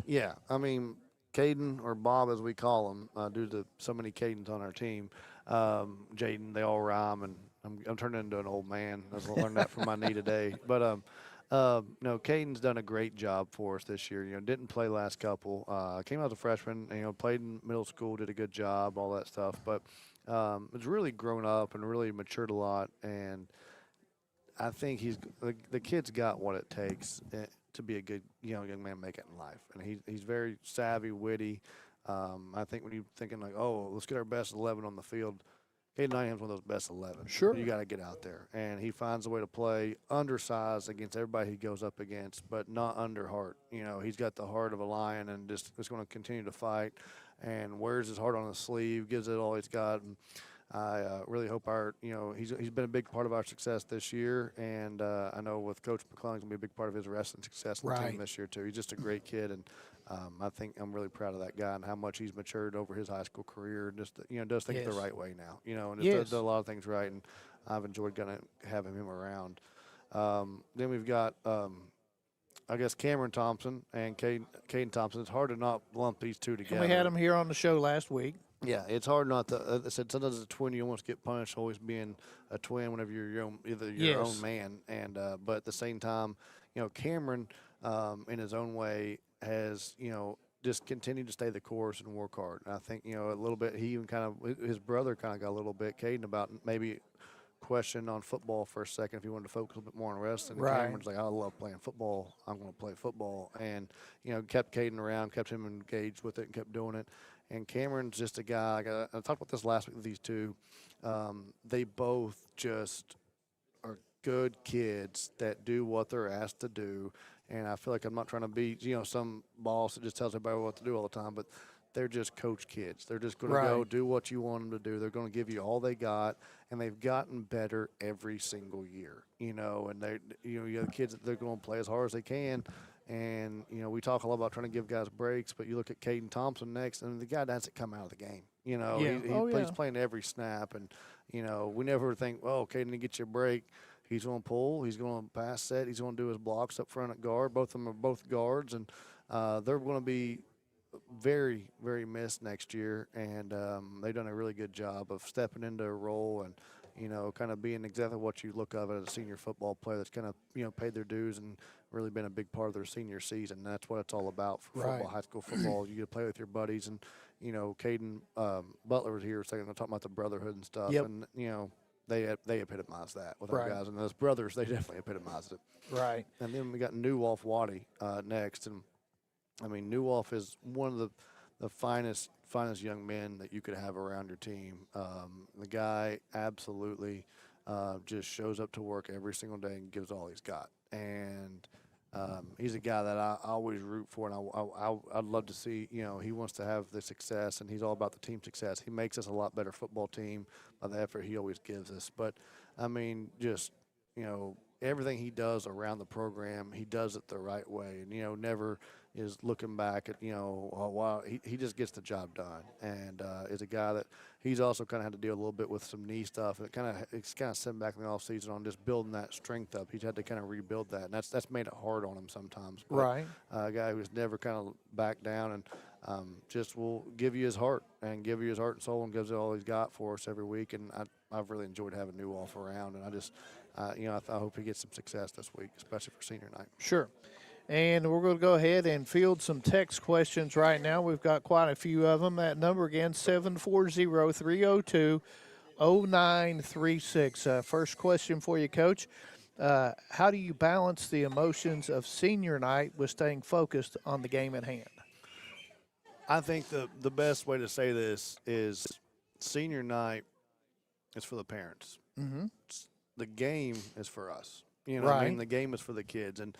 Yeah, I mean, Caden, or Bob as we call him, due to so many Cadens on our team, Jaden, they all rhyme, and I'm turning into an old man. I learned that from my knee today. But no, Caden's done a great job for us this year. Didn't play last couple. Came out as a freshman. Played in middle school, did a good job, all that stuff. But has really grown up and really matured a lot. And I think the kid's got what it takes to be a good young man, make it in life. And he's very savvy, witty. I think when you're thinking like, oh, let's get our best 11 on the field, Caden Nunningham's one of those best 11. Sure. You got to get out there. And he finds a way to play undersized against everybody he goes up against, but not under heart. He's got the heart of a lion and just is going to continue to fight and wears his heart on his sleeve, gives it all he's got. And I really hope he's been a big part of our success this year. And I know with Coach McClellan, he's going to be a big part of his wrestling success in the team this year, too. He's just a great kid. And I think I'm really proud of that guy and how much he's matured over his high school career. And just does things the right way now. And just does a lot of things right. And I've enjoyed having him around. Then we've got, I guess, Cameron Thompson and Caden Thompson. It's hard to not lump these two together. And we had him here on the show last week. Yeah, it's hard not to. I said sometimes as a twin, you almost get punished always being a twin whenever you're your own man. And but at the same time, Cameron, in his own way, has just continued to stay the course and work hard. And I think a little bit. He even his brother got a little bit Caden about maybe question on football for a second if he wanted to focus a little bit more on wrestling. And Cameron's like, I love playing football. I'm going to play football. And kept Caden around, kept him engaged with it, and kept doing it. And Cameron's just a guy. I talked about this last week with these two. They both just are good kids that do what they're asked to do. And I feel like I'm not trying to be, some boss that just tells everybody what to do all the time. But they're just coach kids. They're just going to go do what you want them to do. They're going to give you all they got, and they've gotten better every single year. And they, you have kids that they're going to play as hard as they can. And, we talk a lot about trying to give guys breaks, but you look at Caden Thompson next, and the guy doesn't come out of the game. He's playing every snap. And, we never think, well, Caden, to get you a break, he's going to pull, he's going to pass set, he's going to do his blocks up front at guard. Both of them are both guards, and they're going to be very, very missed next year. And they've done a really good job of stepping into a role and, kind of being exactly what you look of as a senior football player that's kind of, paid their dues and really been a big part of their senior season. That's what it's all about for football, high school football. You get to play with your buddies. And, Caden Butler was here a second ago talking about the brotherhood and stuff. Yep. And, they epitomize that with our guys. And those brothers, they definitely epitomize it. Right. And then we got Newolf Waddy next. And, Newolf is one of the finest young men that you could have around your team. The guy absolutely just shows up to work every single day and gives all he's got. And he's a guy that I always root for, and I'd love to see, he wants to have the success, and he's all about the team success. He makes us a lot better football team by the effort he always gives us. But, just, everything he does around the program, he does it the right way. And, never is looking back at, oh, wow, he just gets the job done. And is a guy that he's also kind of had to deal a little bit with some knee stuff. And it's kind of sitting back in the offseason on just building that strength up. He's had to kind of rebuild that. And that's made it hard on him sometimes. But, a guy who's never kind of backed down and just will give you his heart and soul and gives it all he's got for us every week. And I've really enjoyed having Newolf around. And I just, I hope he gets some success this week, especially for senior night. Sure. And we're going to go ahead and field some text questions right now. We've got quite a few of them. That number again, 740-302-0936. First question for you, Coach. How do you balance the emotions of senior night with staying focused on the game at hand? I think the best way to say this is senior night is for the parents. Mm-hmm. The game is for us. The game is for the kids. And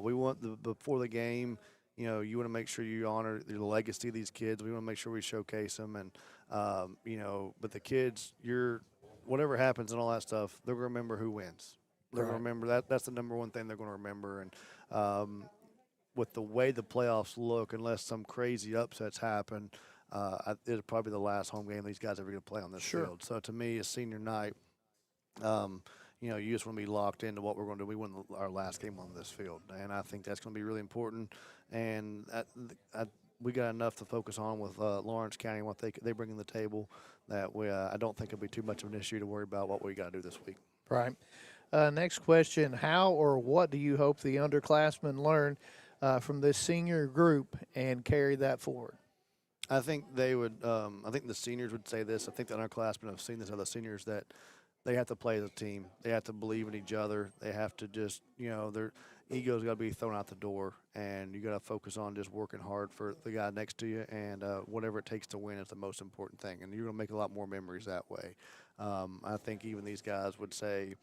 we want before the game, you want to make sure you honor the legacy of these kids. We want to make sure we showcase them. And, but the kids, whatever happens and all that stuff, they're going to remember who wins. They're going to remember that. That's the number one thing they're going to remember. And with the way the playoffs look, unless some crazy upsets happen, it'll probably be the last home game these guys ever going to play on this field. So to me, it's senior night. You just want to be locked into what we're going to do. We won our last game on this field, and I think that's going to be really important. And we got enough to focus on with Lawrence County and what they bring to the table that I don't think it'll be too much of an issue to worry about what we got to do this week. Right. Next question, how or what do you hope the underclassmen learn from this senior group and carry that forward? I think they would. I think the seniors would say this. I think the underclassmen have seen this other seniors that they have to play as a team. They have to believe in each other. They have to just, their ego's got to be thrown out the door, and you got to focus on just working hard for the guy next to you, and whatever it takes to win is the most important thing. And you're going to make a lot more memories that way. I think even these guys would say,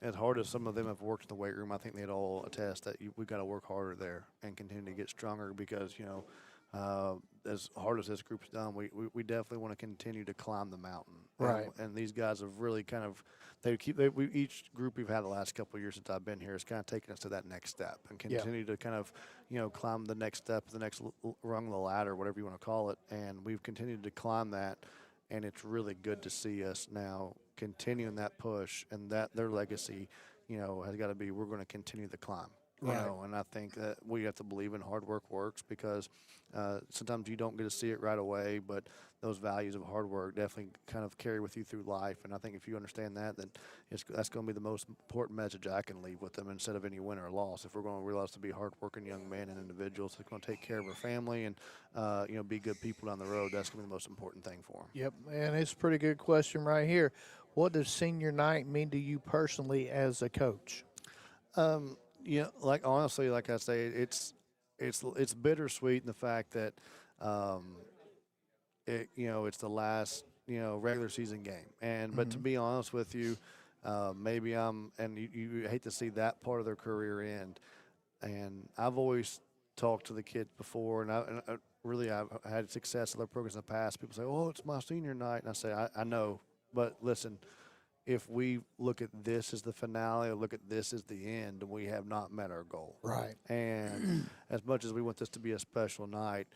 as hard as some of them have worked in the weight room, I think they'd all attest that we've got to work harder there and continue to get stronger because, as hard as this group's done, we definitely want to continue to climb the mountain. Right. And these guys have really kind of each group we've had the last couple of years since I've been here has kind of taken us to that next step and continue to kind of climb the next step, the next rung of the ladder, whatever you want to call it. And we've continued to climb that, and it's really good to see us now continuing that push, and that their legacy, has got to be we're going to continue the climb. And I think that we have to believe in hard work works because sometimes you don't get to see it right away, but those values of hard work definitely kind of carry with you through life. And I think if you understand that, then that's going to be the most important message I can leave with them instead of any win or loss. If we're going to realize to be hardworking young men and individuals that's going to take care of our family and, be good people down the road, that's going to be the most important thing for them. Yep, and it's a pretty good question right here. What does senior night mean to you personally as a coach? Honestly, like I say, it's bittersweet in the fact that it's the last regular season game, but to be honest with you, maybe you hate to see that part of their career end, and I've always talked to the kids before, and I've had success in their programs in the past. People say, "Oh, it's my senior night," and I say, "I know, but listen." If we look at this as the finale or look at this as the end, we have not met our goal. Right. And as much as we want this to be a special night,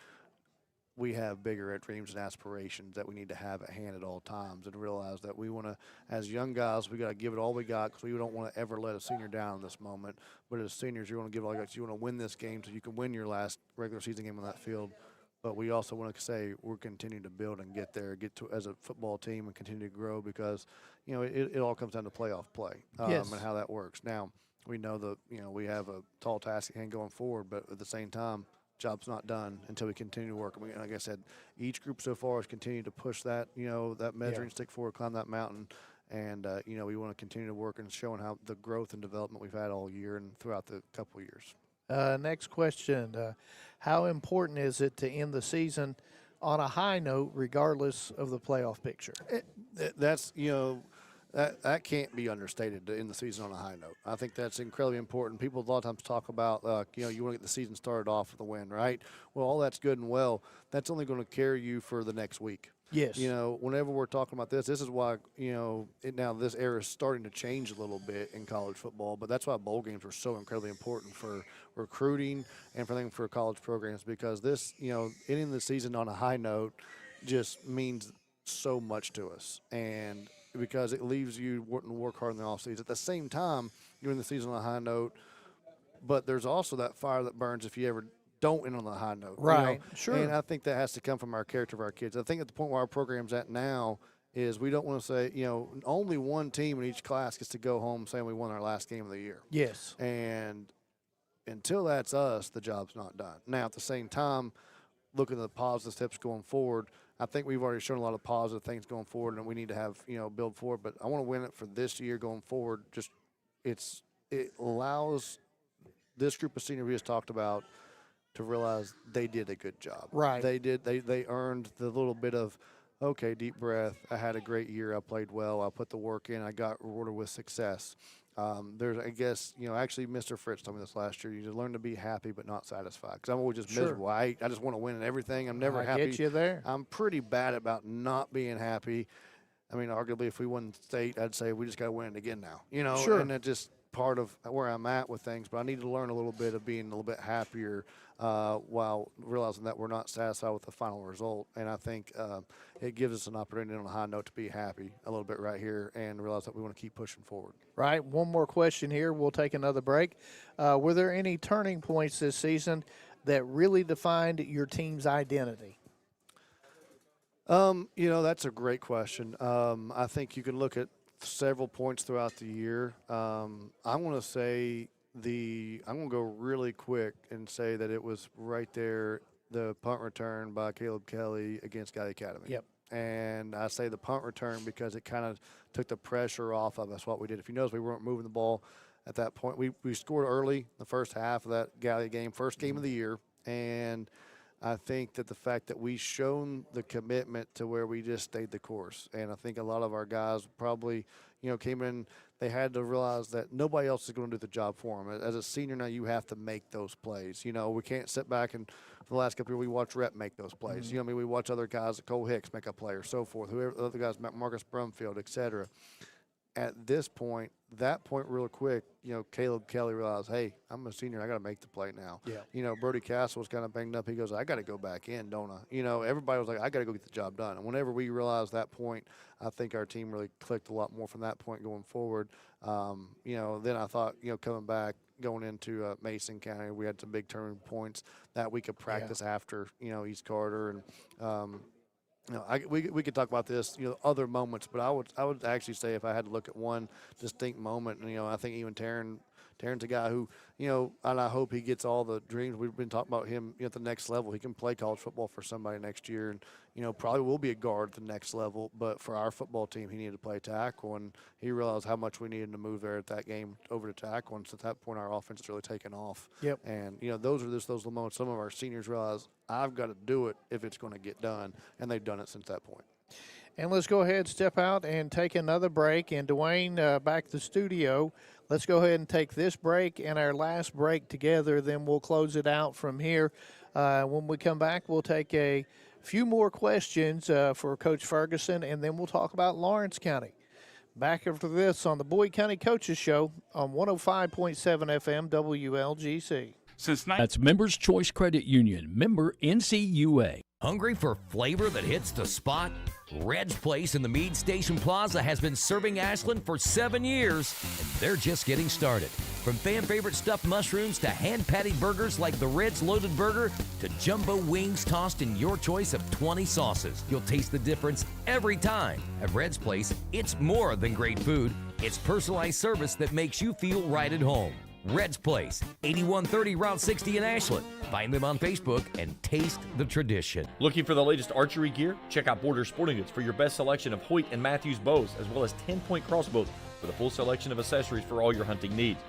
we have bigger dreams and aspirations that we need to have at hand at all times and realize that we want to, as young guys, we got to give it all we got because we don't want to ever let a senior down in this moment. But as seniors, you want to give it all you got. You want to win this game so you can win your last regular season game on that field. But we also want to say we're continuing to build and get there, get to as a football team and continue to grow because, it all comes down to playoff play and how that works. Now, we know we have a tall task at hand going forward, but at the same time, job's not done until we continue to work. And like I said, each group so far has continued to push that, that measuring stick forward, climb that mountain. And, we want to continue to work and showing how the growth and development we've had all year and throughout the couple of years. Next question. How important is it to end the season on a high note regardless of the playoff picture? That can't be understated to end the season on a high note. I think that's incredibly important. People a lot of times talk about, you want to get the season started off with a win, right? Well, all that's good and well. That's only going to carry you for the next week. Yes. Whenever we're talking about this is why, now this era is starting to change a little bit in college football, but that's why bowl games are so incredibly important for recruiting and for college programs because this, ending the season on a high note just means so much to us. And because it leaves you wanting to work hard in the offseason. At the same time, you're in the season on a high note, but there's also that fire that burns if you ever don't end on a high note. Right, sure. And I think that has to come from our character of our kids. I think at the point where our program's at now is we don't want to say, only one team in each class gets to go home saying we won our last game of the year. Yes. And until that's us, the job's not done. Now, at the same time, looking at the positive steps going forward, I think we've already shown a lot of positive things going forward, and we need to have, build forward. But I want to win it for this year going forward. Just it allows this group of seniors we just talked about to realize they did a good job. Right. They did. They earned the little bit of, okay, deep breath. I had a great year. I played well. I put the work in. I got rewarded with success. I guess, actually Mr. Fritz told me this last year. You just learn to be happy but not satisfied. Because I'm always just miserable. I just want to win in everything. I'm never happy. I get you there. I'm pretty bad about not being happy. I mean, arguably, if we won state, I'd say we just got to win it again now. Sure. And it's just part of where I'm at with things. But I need to learn a little bit of being a little bit happier while realizing that we're not satisfied with the final result. And I think it gives us an opportunity on a high note to be happy a little bit right here and realize that we want to keep pushing forward. Right. One more question here. We'll take another break. Were there any turning points this season that really defined your team's identity? That's a great question. I think you can look at several points throughout the year. I'm going to say I'm going to go really quick and say that it was right there, the punt return by Caleb Kelly against Guy Academy. Yep. And I say the punt return because it kind of took the pressure off of us, what we did. If you notice, we weren't moving the ball at that point. We scored early the first half of that Galley game, first game of the year, and I think that the fact that we shown the commitment to where we just stayed the course. And I think a lot of our guys probably, came in, they had to realize that nobody else is going to do the job for them. As a senior now, you have to make those plays. We can't sit back and for the last couple of years, we watch Rep make those plays. Mm-hmm. We watch other guys, Cole Hicks make a play or so forth, whoever other guys, Marcus Brumfield, et cetera. At this point, real quick, Caleb Kelly realized, hey, I'm a senior. I got to make the play now. Yeah. Brody Castle was kind of banged up. He goes, I got to go back in, don't I? Everybody was like, I got to go get the job done. And whenever we realized that point, I think our team really clicked a lot more from that point going forward. Then I thought, coming back, going into Mason County, we had some big turning points that we could practice after, East Carter and we could talk about this, other moments, but I would actually say if I had to look at one distinct moment, I think even Taryn's a guy who, and I hope he gets all the dreams. We've been talking about him at the next level. He can play college football for somebody next year and, probably will be a guard at the next level. But for our football team, he needed to play tackle, and he realized how much we needed to move there at that game over to tackle. And so at that point, our offense has really taken off. Yep. And, those are just those moments. Some of our seniors realize I've got to do it if it's going to get done, and they've done it since that point. And let's go ahead, step out, and take another break. And Dwayne, back to the studio. Let's go ahead and take this break and our last break together. Then we'll close it out from here. When we come back, we'll take a few more questions for Coach Ferguson, and then we'll talk about Lawrence County. Back after this on the Boyd County Coaches Show on 105.7 FM WLGC. That's Members Choice Credit Union, member NCUA. Hungry for flavor that hits the spot? Red's Place in the Meade Station Plaza has been serving Ashland for 7 years, and they're just getting started. From fan-favorite stuffed mushrooms to hand-patted burgers like the Red's Loaded Burger to jumbo wings tossed in your choice of 20 sauces, you'll taste the difference every time. At Red's Place, it's more than great food. It's personalized service that makes you feel right at home. Red's Place, 8130 Route 60 in Ashland. Find them on Facebook and taste the tradition. Looking for the latest archery gear? Check out Border Sporting Goods for your best selection of Hoyt and Matthews bows, as well as 10-point crossbows with a full selection of accessories for all your hunting needs.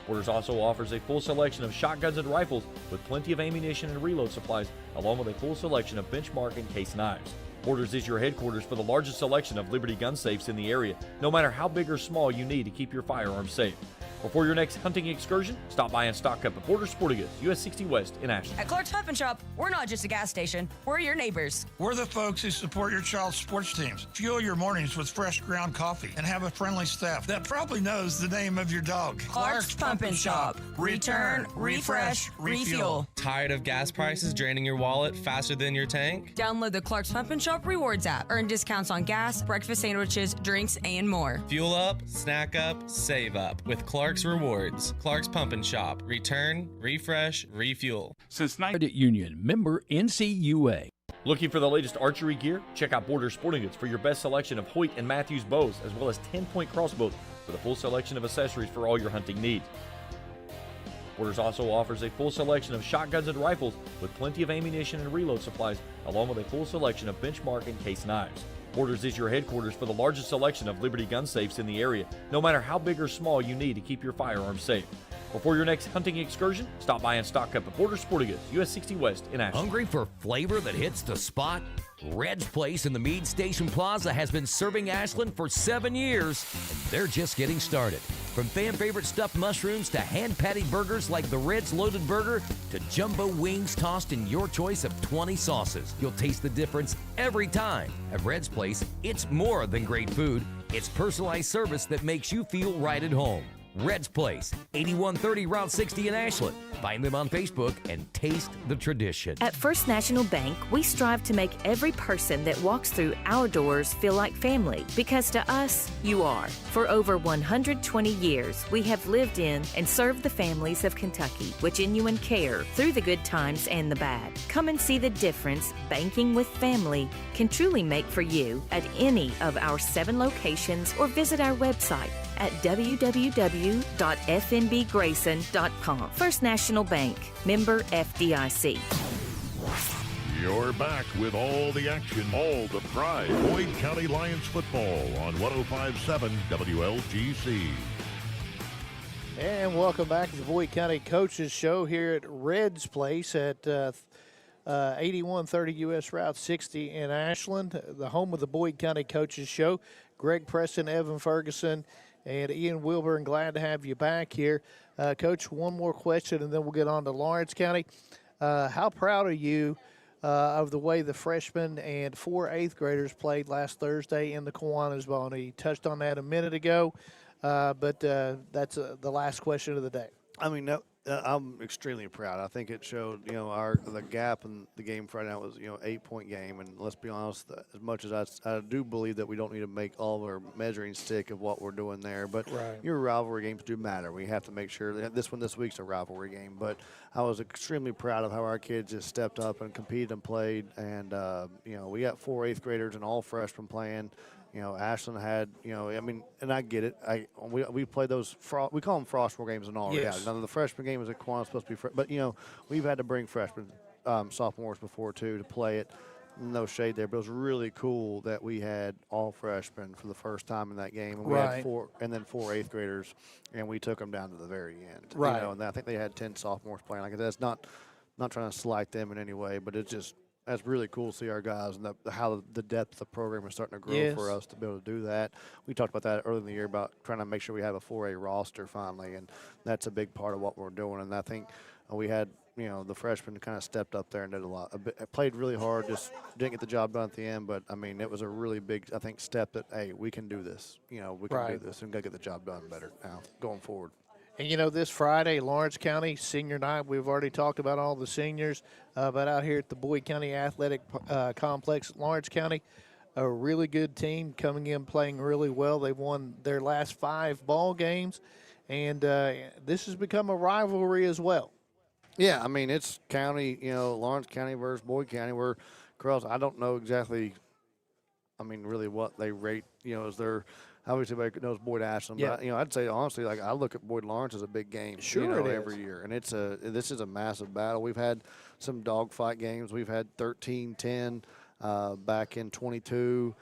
Borders also offers a full selection of shotguns and rifles with plenty of ammunition and reload supplies, along with a full selection of benchmark and case knives. Borders is your headquarters for the largest selection of Liberty gun safes in the area, no matter how big or small you need to keep your firearms safe. Before your next hunting excursion, stop by and stock up at Border Sporting Goods, US 60 West in Ashland. At Clark's Pump and Shop, we're not just a gas station, we're your neighbors. We're the folks who support your child's sports teams. Fuel your mornings with fresh ground coffee and have a friendly staff that probably knows the name of your dog. Clark's Pump and Shop. Return, refresh, refuel. Tired of gas prices draining your wallet faster than your tank? Download the Clark's Pump and Shop Rewards app. Earn discounts on gas, breakfast sandwiches, drinks, and more. Fuel up, snack up, save up with Clark's Rewards. Clark's Pump and Shop. Return, refresh, refuel. Credit Union, member NCUA. Looking for the latest archery gear? Check out Border Sporting Goods for your best selection of Hoyt and Matthews bows, as well as 10-point crossbows with a full selection of accessories for all your hunting needs. Borders also offers a full selection of shotguns and rifles with plenty of ammunition and reload supplies, along with a full selection of benchmark and case knives. Borders is your headquarters for the largest selection of Liberty gun safes in the area, no matter how big or small you need to keep your firearms safe. Before your next hunting excursion, stop by and stock up at Border Sporting Goods, US 60 West in Ashland. Hungry for flavor that hits the spot? Red's Place in the Meade Station Plaza has been serving Ashland for 7 years, and they're just getting started. From fan-favorite stuffed mushrooms to hand-patted burgers like the Red's Loaded Burger to jumbo wings tossed in your choice of 20 sauces, you'll taste the difference every time. At Red's Place, it's more than great food. It's personalized service that makes you feel right at home. Red's Place, 8130 Route 60 in Ashland. Find them on Facebook and taste the tradition. At First National Bank, we strive to make every person that walks through our doors feel like family, because to us, you are. For over 120 years, we have lived in and served the families of Kentucky with genuine care through the good times and the bad. Come and see the difference banking with family can truly make for you at any of our 7 locations, or visit our website at www.fnbgrayson.com. First National Bank, member FDIC. You're back with all the action, all the pride. Boyd County Lions football on 105.7 WLGC. And welcome back to the Boyd County Coaches Show here at Red's Place at 8130 U.S. Route 60 in Ashland, the home of the Boyd County Coaches Show. Greg Preston, Evan Ferguson, and Ian Wilburn, glad to have you back here. Coach, one more question, and then we'll get on to Lawrence County. How proud are you of the way the freshmen and 4 8th graders played last Thursday in the Kiwanis Bowl? And you touched on that a minute ago, but that's the last question of the day. I mean, I'm extremely proud. I think it showed, the gap in the game Friday night was, 8-point game. And let's be honest, as much as I do believe that we don't need to make all of our measuring stick of what we're doing there, but your rivalry games do matter. We have to make sure that this week's a rivalry game. But I was extremely proud of how our kids just stepped up and competed and played. And, we got 4 8th graders and all freshmen playing. Ashland had, and I get it. We play those, we call them frostball games in all reality. Now, the freshman game is at Kiwanis supposed to be, but, we've had to bring freshmen, sophomores before, too, to play it. No shade there, but it was really cool that we had all freshmen for the first time in that game. And we had 4 8th graders, and we took them down to the very end. And I think they had 10 sophomores playing. Like that's not trying to slight them in any way, but it's just, that's really cool to see our guys and how the depth of the program is starting to grow for us to be able to do that. We talked about that earlier in the year about trying to make sure we have a 4A roster finally, and that's a big part of what we're doing. And I think we had, the freshmen kind of stepped up there and did a lot. Played really hard, just didn't get the job done at the end. But, I mean, it was a really big, I think, step that, hey, we can do this. We can do this and got to get the job done better now going forward. And, this Friday, Lawrence County Senior Night, we've already talked about all the seniors, but out here at the Boyd County Athletic Complex, Lawrence County, a really good team coming in playing really well. They've won their last 5 ball games, and this has become a rivalry as well. Yeah, I mean, it's county, Lawrence County versus Boyd County. We're across, I don't know exactly, really what they rate, as their – obviously, everybody knows Boyd Ashland, but I'd say honestly, like I look at Boyd Lawrence as a big game, every year, and this is a massive battle. We've had some dogfight games. We've had 13-10 back in 22.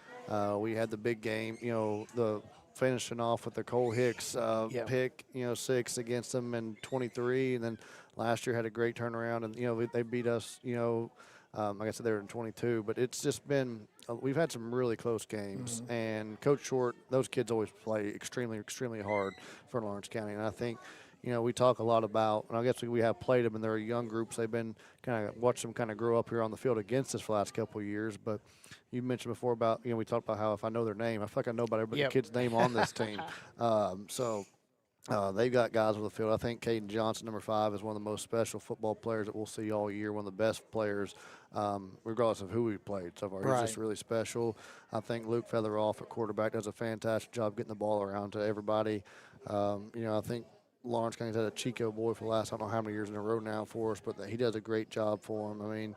We had the big game, the finishing off with the Cole Hicks pick, 6 against them in 23, and then last year had a great turnaround, and they beat us, like I said, they were in 22, but it's just been we've had some really close games, and Coach Short, those kids always play extremely, extremely hard for Lawrence County, and I think, we talk a lot about, and I guess we have played them, and they're young groups. They've been kind of watched them kind of grow up here on the field against us for the last couple of years, but you mentioned before about, we talked about how if I know their name, I feel like I know about every kid's name on this team. They've got guys on the field. I think Caden Johnson, number 5, is one of the most special football players that we'll see all year, one of the best players, regardless of who we played so far. He's just really special. I think Luke Featheroff at quarterback does a fantastic job getting the ball around to everybody. I think Lawrence County's had a Chico boy for the last, I don't know how many years in a row now for us, but he does a great job for him. I mean,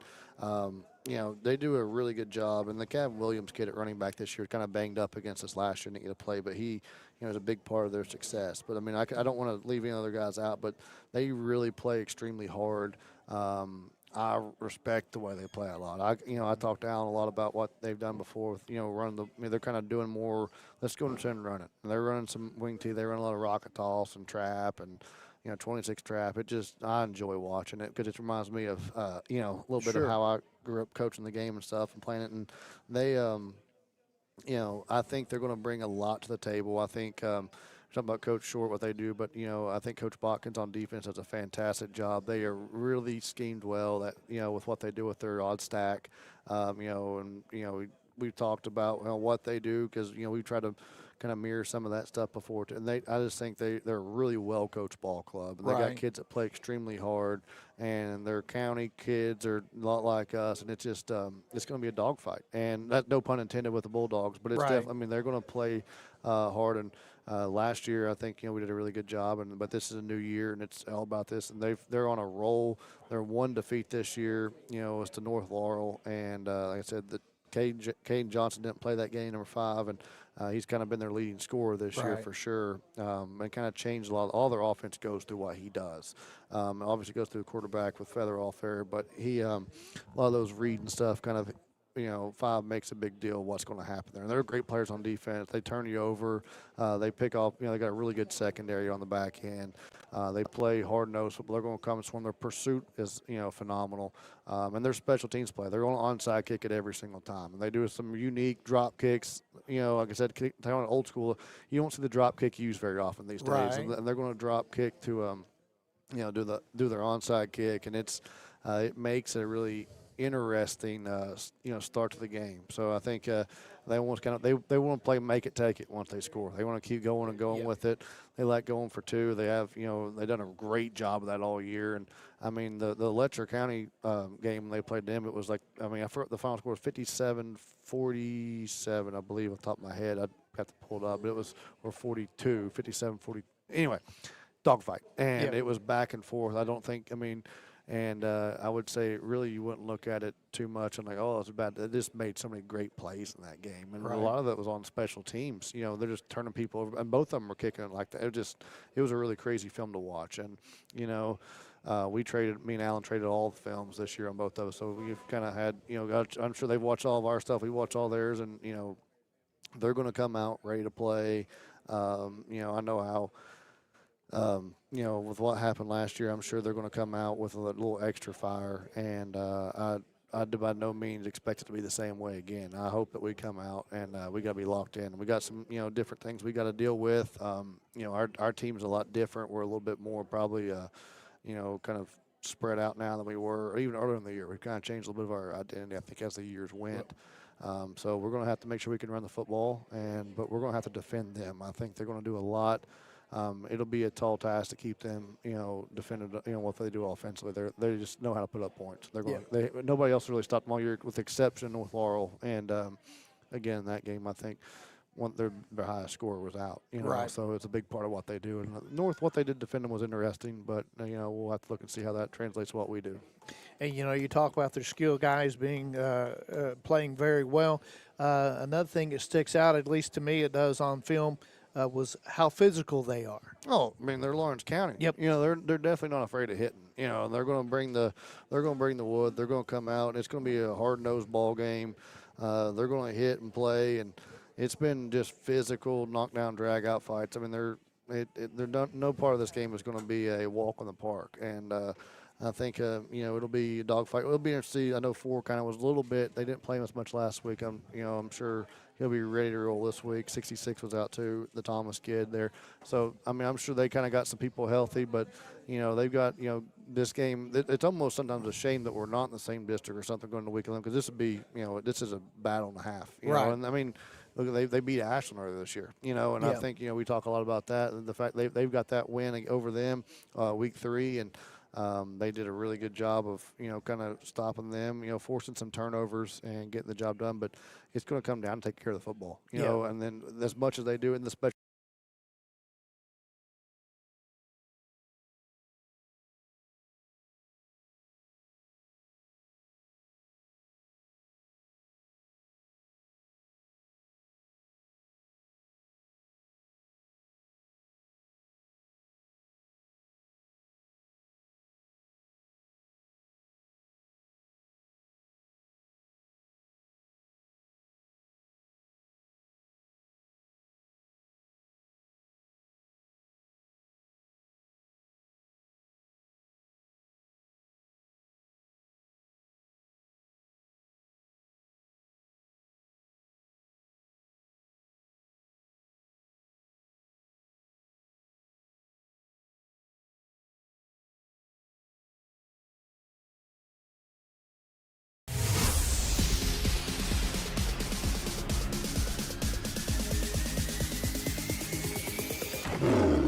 they do a really good job. And the Cav Williams kid at running back this year kind of banged up against us last year and didn't get to play, but he is a big part of their success. But, I mean, I don't want to leave any other guys out, but they really play extremely hard. I respect the way they play a lot. I talked to Alan a lot about what they've done before with, running they're kind of doing more, let's go into and run it. And they're running some wing tee. They run a lot of rocket toss and trap and, 26 trap. I enjoy watching it because it reminds me of, a little bit of how I grew up coaching the game and stuff and playing it. And they, I think they're going to bring a lot to the table. I think, talking about Coach Short, what they do, but, I think Coach Botkins on defense does a fantastic job. They are really schemed well that, with what they do with their odd stack, we've talked about what they do because, we try to kind of mirror some of that stuff before. And I just think they're a really well coached ball club. And they got kids that play extremely hard, and their county kids are a lot like us, and it's just it's going to be a dogfight. And that's no pun intended with the Bulldogs, but it's definitely, I mean, they're going to play hard. And last year, I think, we did a really good job, but this is a new year, and it's all about this. And they're on a roll. Their one defeat this year, was to North Laurel, and like I said, Caden Johnson didn't play that game, number 5, and he's kind of been their leading scorer this year for sure, and kind of changed a lot. All their offense goes through what he does. Obviously goes through the quarterback with Feather off there, but he a lot of those read and stuff kind of, 5 makes a big deal of what's going to happen there. And they're great players on defense. They turn you over. They pick off, they got a really good secondary on the back end. They play hard-nosed football. They're going to come and swarm. Their pursuit is, phenomenal. And their special teams play. They're going to onside kick it every single time. And they do some unique drop kicks. Like I said, old school, you don't see the drop kick used very often these days. And they're going to drop kick to, do their onside kick. And it makes a really interesting, start to the game. So I think they want they want to play make it take it once they score. They want to keep going and going with it. They like going for 2. They have they've done a great job of that all year. And I mean the Letcher County game when they played them, it was like I forgot the final score was 57-47, I believe, off the top of my head. I'd have to pull it up, but it was 42, 57-40. Anyway, dogfight, and it was back and forth. I don't think And I would say, really, you wouldn't look at it too much and like, oh, it's bad. They just made so many great plays in that game, and a lot of it was on special teams. They're just turning people over, and both of them were kicking it like that. It was a really crazy film to watch. And me and Alan traded all the films this year on both of us, so we've kind of had, I'm sure they've watched all of our stuff. We watch all theirs, and they're going to come out ready to play. I know how. With what happened last year, I'm sure they're going to come out with a little extra fire, and I by no means expect it to be the same way again. I hope that we come out and we got to be locked in. We got some, different things we got to deal with. Our team's a lot different. We're a little bit more probably, kind of spread out now than we were, or even earlier in the year. We've kind of changed a little bit of our identity, I think, as the years went. So we're going to have to make sure we can run the football, but we're going to have to defend them. I think they're going to do a lot. It'll be a tall task to keep them, defended, what they do offensively. They just know how to put up points. Nobody else really stopped them all year, with the exception of North Laurel. And again, that game, I think their highest score was out. So it's a big part of what they do. And North, what they did defend them was interesting, but we'll have to look and see how that translates to what we do. And you talk about their skill guys being playing very well. Another thing that sticks out, at least to me, it does on film. Was how physical they are. Oh, they're Lawrence County. Yep. They're definitely not afraid of hitting. They're going to bring the wood. They're going to come out. It's going to be a hard-nosed ball game. They're going to hit and play, and it's been just physical, knockdown, drag-out fights. No part of this game is going to be a walk in the park, and I think it'll be a dogfight. It'll be interesting to see. I know 4 kind of was a little bit. They didn't play as much last week. I'm sure he'll be ready to roll this week. 66 was out too, the Thomas kid there. So I'm sure they kind of got some people healthy, but they've got this game. It's almost sometimes a shame that we're not in the same district or something going to week 11, because this would be this is a battle and a half. You know? And look, they beat Ashland earlier this year. And I think we talk a lot about that, and the fact they've got that win over them week 3, and they did a really good job of, kind of stopping them, forcing some turnovers and getting the job done. But it's going to come down to take care of the football, and then as much as they do in the special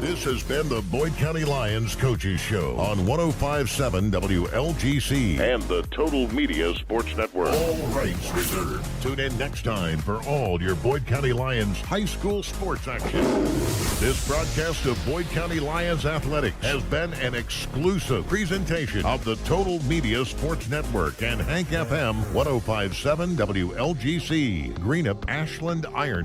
This has been the Boyd County Lions Coaches Show on 105.7 WLGC and the Total Media Sports Network. All rights reserved. Tune in next time for all your Boyd County Lions high school sports action. This broadcast of Boyd County Lions Athletics has been an exclusive presentation of the Total Media Sports Network and Hank FM 105.7 WLGC, Greenup, Ashland, Iron.